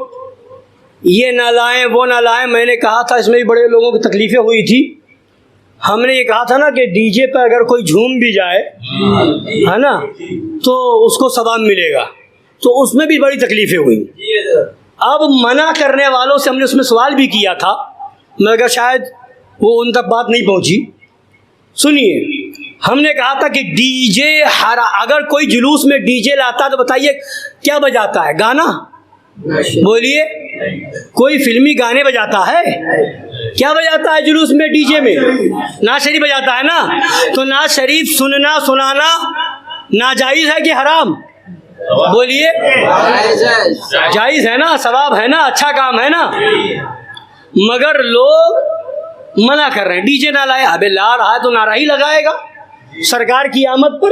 یہ نہ لائیں وہ نہ لائیں. میں نے کہا تھا اس میں بھی بڑے لوگوں کی تکلیفیں ہوئی تھی. ہم نے یہ کہا تھا نا کہ ڈی جے پہ اگر کوئی جھوم بھی جائے ہے نا تو اس کو ثواب ملے گا, تو اس میں بھی بڑی تکلیفیں ہوئی. اب منع کرنے والوں سے ہم نے اس میں سوال بھی کیا تھا مگر شاید وہ ان تک بات نہیں پہنچی. سنیے, ہم نے کہا تھا کہ ڈی جے اگر کوئی جلوس میں ڈی جے لاتا تو بتائیے کیا بجاتا ہے؟ گانا بولیے. کوئی فلمی گانے بجاتا ہے؟ کیا بجاتا ہے جلوس میں ڈی جے میں؟ نعت شریف بجاتا ہے نا. تو نعت شریف سننا سنانا ناجائز ہے کہ حرام؟ بولیے. جائز ہے نا, ثواب ہے نا, اچھا کام ہے نا. مگر لوگ منع کر رہے ہیں ڈی جے نہ لائے. ابے لا رہا ہے تو نعرہ ہی لگائے گا سرکار کی آمد پر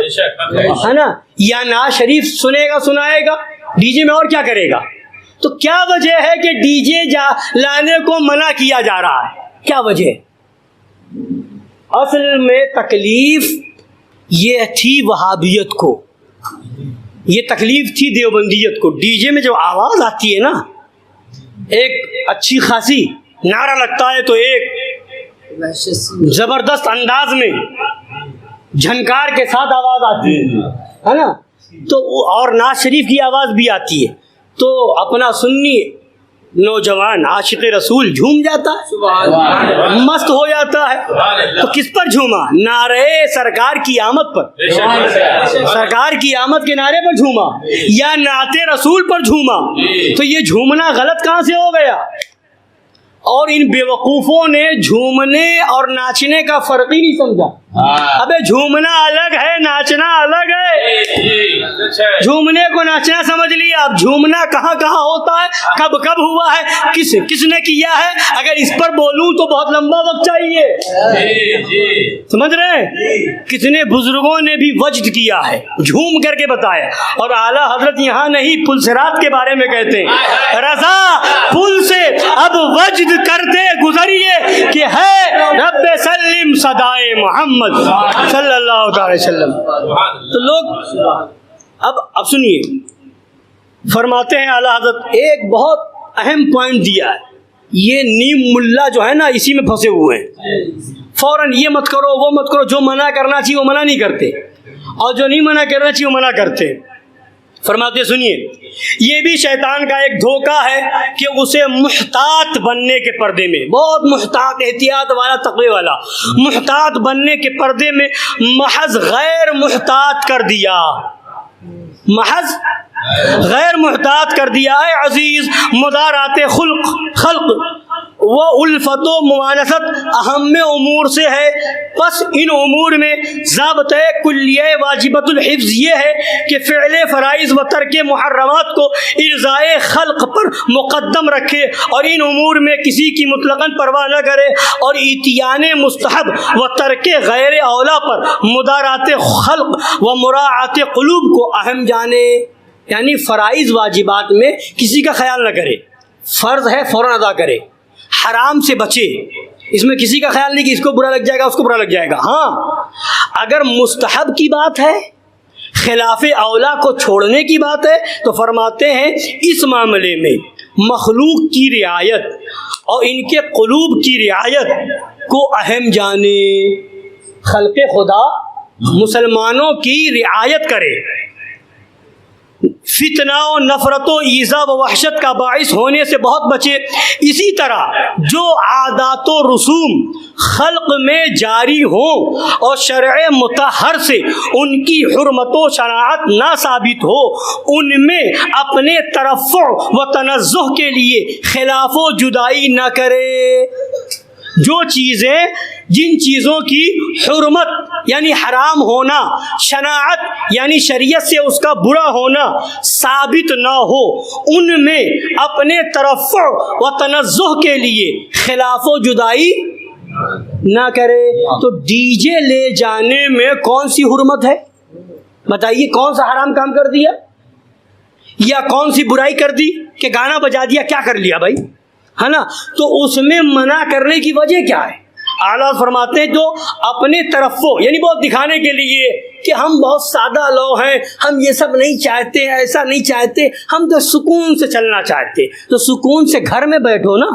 ہے نا, یا نعت شریف سنے گا سنائے گا, ڈی جے میں اور کیا کرے گا. تو کیا وجہ ہے کہ ڈی جے لانے کو منع کیا جا رہا ہے؟ کیا وجہ؟ اصل میں تکلیف یہ تھی وہابیت کو, یہ تکلیف تھی دیوبندیت کو. ڈی جے میں جو آواز آتی ہے نا, ایک اچھی خاصی نعرہ لگتا ہے تو ایک زبردست انداز میں جھنکار کے ساتھ آواز آتی ہے نا, تو اور نعت شریف کی آواز بھی آتی ہے, تو اپنا سنی نوجوان عاشق رسول جھوم جاتا ہے, مست ہو جاتا ہے. تو کس پر جھوما؟ نعرے سرکار کی آمد پر, سرکار کی آمد کے نعرے پر جھوما یا نعت رسول پر جھوما. تو یہ جھومنا غلط کہاں سے ہو گیا؟ اور ان بیوقوفوں نے جھومنے اور ناچنے کا فرق ہی نہیں سمجھا. ابے جھومنا الگ ہے, ناچنا الگ ہے. جھومنے کو ناچنا سمجھ لیا, اب جھومنا کہاں کہاں ہوتا ہے, کب کب ہوا ہے, کس نے کیا ہے. اگر اس پر بولوں تو بہت لمبا وقت چاہیے, سمجھ رہے ہیں. کتنے بزرگوں نے بھی وجد کیا ہے, جھوم کر کے بتایا. اور اعلیٰ حضرت یہاں نہیں پلسرات کے بارے میں کہتے ہیں, رضا پل سے اب وجد کرتے گزر ذریعے کہ ہے رب سلم صدائے محمد صلی اللہ علیہ وسلم. تو لوگ اب سنیے، فرماتے ہیں اعلیٰ حضرت ایک بہت اہم پوائنٹ دیا ہے. یہ نیم ملا جو ہے نا اسی میں پھنسے ہوئے ہیں. فوراً یہ مت کرو وہ مت کرو، جو منع کرنا چاہیے وہ منع نہیں کرتے، اور جو نہیں منع کرنا چاہیے وہ منع کرتے. فرماتے سنیے، یہ بھی شیطان کا ایک دھوکہ ہے کہ اسے محتاط بننے کے پردے میں، بہت محتاط، احتیاط والا، تقوی والا، محتاط بننے کے پردے میں محض غیر محتاط کر دیا، محض غیر محتاط کر دیا. اے عزیز، مدارات خلق وہ الفت و موانست اہم امور سے ہے. بس ان امور میں ضابطۂ کلیہ واجبۃ الحفظ یہ ہے کہ فعل فرائض و ترک محرمات کو ارضائے خلق پر مقدم رکھے، اور ان امور میں کسی کی مطلقاً پرواہ نہ کرے، اور اتیان مستحب و ترک غیر اولا پر مدارات خلق و مراعات قلوب کو اہم جانے. یعنی فرائض واجبات میں کسی کا خیال نہ کرے، فرض ہے فوراً ادا کرے، حرام سے بچے، اس میں کسی کا خیال نہیں کہ اس کو برا لگ جائے گا اس کو برا لگ جائے گا. ہاں اگر مستحب کی بات ہے، خلاف اولا کو چھوڑنے کی بات ہے، تو فرماتے ہیں اس معاملے میں مخلوق کی رعایت اور ان کے قلوب کی رعایت کو اہم جانے. خلق خدا مسلمانوں کی رعایت کرے، فتنہ و نفرت و ایذا و وحشت کا باعث ہونے سے بہت بچے. اسی طرح جو عادات و رسوم خلق میں جاری ہوں اور شرع مطہر سے ان کی حرمت و شناعت نہ ثابت ہو، ان میں اپنے ترفع و تنزہ کے لیے خلاف و جدائی نہ کرے. جو چیزیں، جن چیزوں کی حرمت یعنی حرام ہونا، شناعت یعنی شریعت سے اس کا برا ہونا ثابت نہ ہو، ان میں اپنے ترفع و تنزہ کے لیے خلاف و جدائی نہ کرے. تو ڈی جے لے جانے میں کون سی حرمت ہے؟ بتائیے، کون سا حرام کام کر دیا یا کون سی برائی کر دی کہ گانا بجا دیا؟ کیا کر لیا بھائی، ہے نا؟ تو اس میں منع کرنے کی وجہ کیا ہے؟ اعلیٰ فرماتے ہیں جو اپنے ترفع یعنی بہت دکھانے کے لیے کہ ہم بہت سادہ لوگ ہیں، ہم یہ سب نہیں چاہتے، ایسا نہیں چاہتے، ہم تو سکون سے چلنا چاہتے. تو سکون سے گھر میں بیٹھو نا،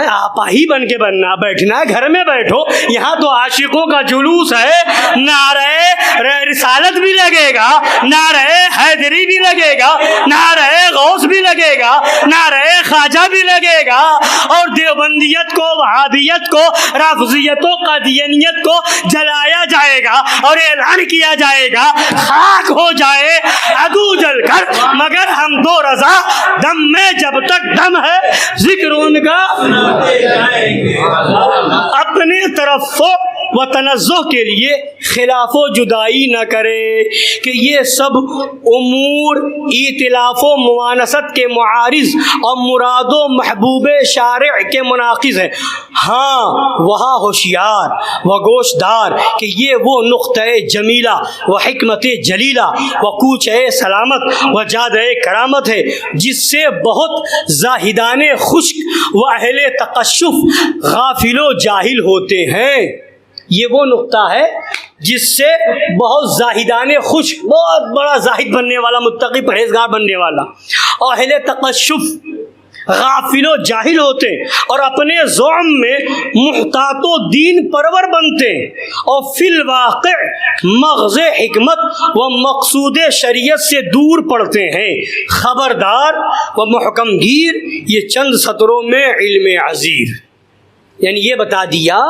آپا ہی بن کے بننا، بیٹھنا ہے گھر میں بیٹھو. یہاں تو عاشقوں کا جلوس ہے، نعرہ رسالت بھی لگے گا، نعرہ حیدری بھی لگے گا، نعرہ غوث بھی لگے گا، نعرہ خواجہ بھی لگے گا، اور دیوبندیت کو، وہابیت کو، رافضیت و قادیانیت کو جلایا جائے گا اور اعلان کیا جائے گا خاک ہو جائے عدو جل کر، مگر ہم دو رضا دم میں جب تک دم ہے ذکر ان کا. اپنے ترفع و تنزہ کے لیے خلاف و جدائی نہ کرے کہ یہ سب امور ائتلاف و موانست کے معارض اور مراد و محبوب شارع کے مناقض ہیں. ہاں وہاں ہوشیار و گوشدار کہ یہ وہ نقطۂ جمیلہ و حکمت جلیلہ و کوچہ سلامت و جادہ کرامت ہے جس سے بہت زاہدان خشک و اہل تقشف غافل و جاہل ہوتے ہیں. یہ وہ نقطہ ہے جس سے بہت زاہدان خشک، بہت بڑا زاہد بننے والا، متقی پرہیزگار بننے والا، اور اہل تقشف غافل و جاہل ہوتے ہیں اور اپنے زعم میں محتاط و دین پرور بنتے ہیں اور فی الواقع مغز حکمت و مقصود شریعت سے دور پڑتے ہیں. خبردار و محکم گیر، یہ چند سطروں میں علم عزیر. یعنی یہ بتا دیا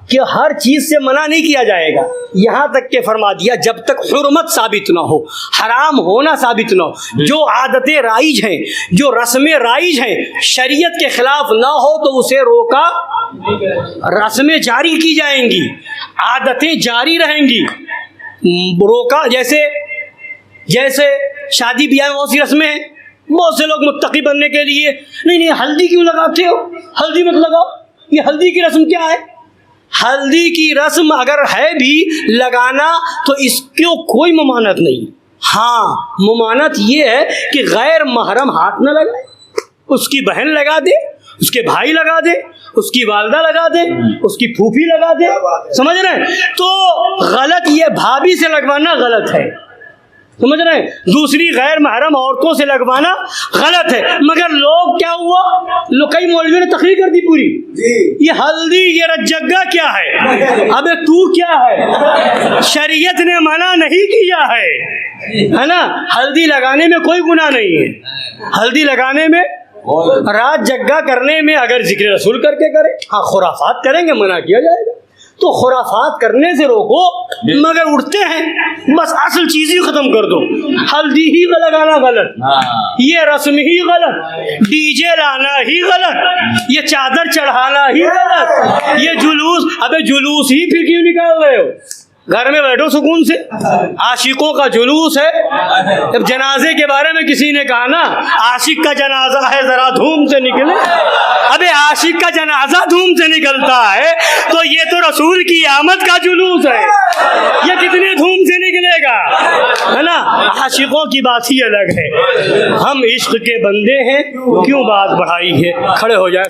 کہ ہر چیز سے منع نہیں کیا جائے گا، یہاں تک کہ فرما دیا جب تک حرمت ثابت نہ ہو، حرام ہونا ثابت نہ ہو. جو عادتیں رائج ہیں، جو رسمیں رائج ہیں، شریعت کے خلاف نہ ہو تو اسے روکا. رسمیں جاری کی جائیں گی، عادتیں جاری رہیں گی، روکا. جیسے شادی بیاہ میں بہت سی رسمیں ہیں، بہت سے لوگ متقی بننے کے لیے نہیں ہلدی کیوں لگاتے ہو، ہلدی مت لگاؤ. یہ ہلدی کی رسم کیا ہے؟ ہلدی کی رسم اگر ہے بھی لگانا تو اس کو کوئی ممانعت نہیں. ہاں ممانعت یہ ہے کہ غیر محرم ہاتھ نہ لگائے، اس کی بہن لگا دے، اس کے بھائی لگا دے، اس کی والدہ لگا دے، اس کی پھوپھی لگا دے، سمجھ رہے ہیں؟ تو غلط یہ بھابھی سے لگوانا غلط ہے، سمجھ رہے ہیں؟ دوسری غیر محرم عورتوں سے لگوانا غلط ہے۔ مگر لوگ کیا ہوا، کئی مولویوں نے تقریر کر دی پوری، یہ ہلدی یہ رجگا کیا ہے، ابے تو کیا ہے، شریعت نے منع نہیں کیا ہے نا؟ ہلدی لگانے میں کوئی گناہ نہیں ہے، ہلدی لگانے میں، رات جگہ کرنے میں اگر ذکر رسول کر کے کرے، ہاں خرافات کریں گے منع کیا جائے گا، تو خرافات کرنے سے روکو، مگر اٹھتے ہیں بس اصل چیز ہی ختم کر دو، ہلدی ہی لگانا غلط، یہ رسم ہی غلط، ڈی جے لانا ہی غلط، یہ چادر چڑھانا ہی غلط، یہ جلوس، ابے جلوس ہی پھر کیوں نکال رہے ہو؟ گھر میں بیٹھو سکون سے، عاشقوں کا جلوس ہے۔ جب جنازے کے بارے میں کسی نے کہا نا عاشق کا جنازہ ہے ذرا دھوم سے نکلے، ابے عاشق کا جنازہ دھوم سے نکلتا ہے تو یہ تو رسول کی آمد کا جلوس ہے، یہ کتنے دھوم سے نکلے گا، ہے نا؟ عاشقوں کی بات ہی الگ ہے، ہم عشق کے بندے ہیں، کیوں بات بڑھائی ہے؟ کھڑے ہو جائے۔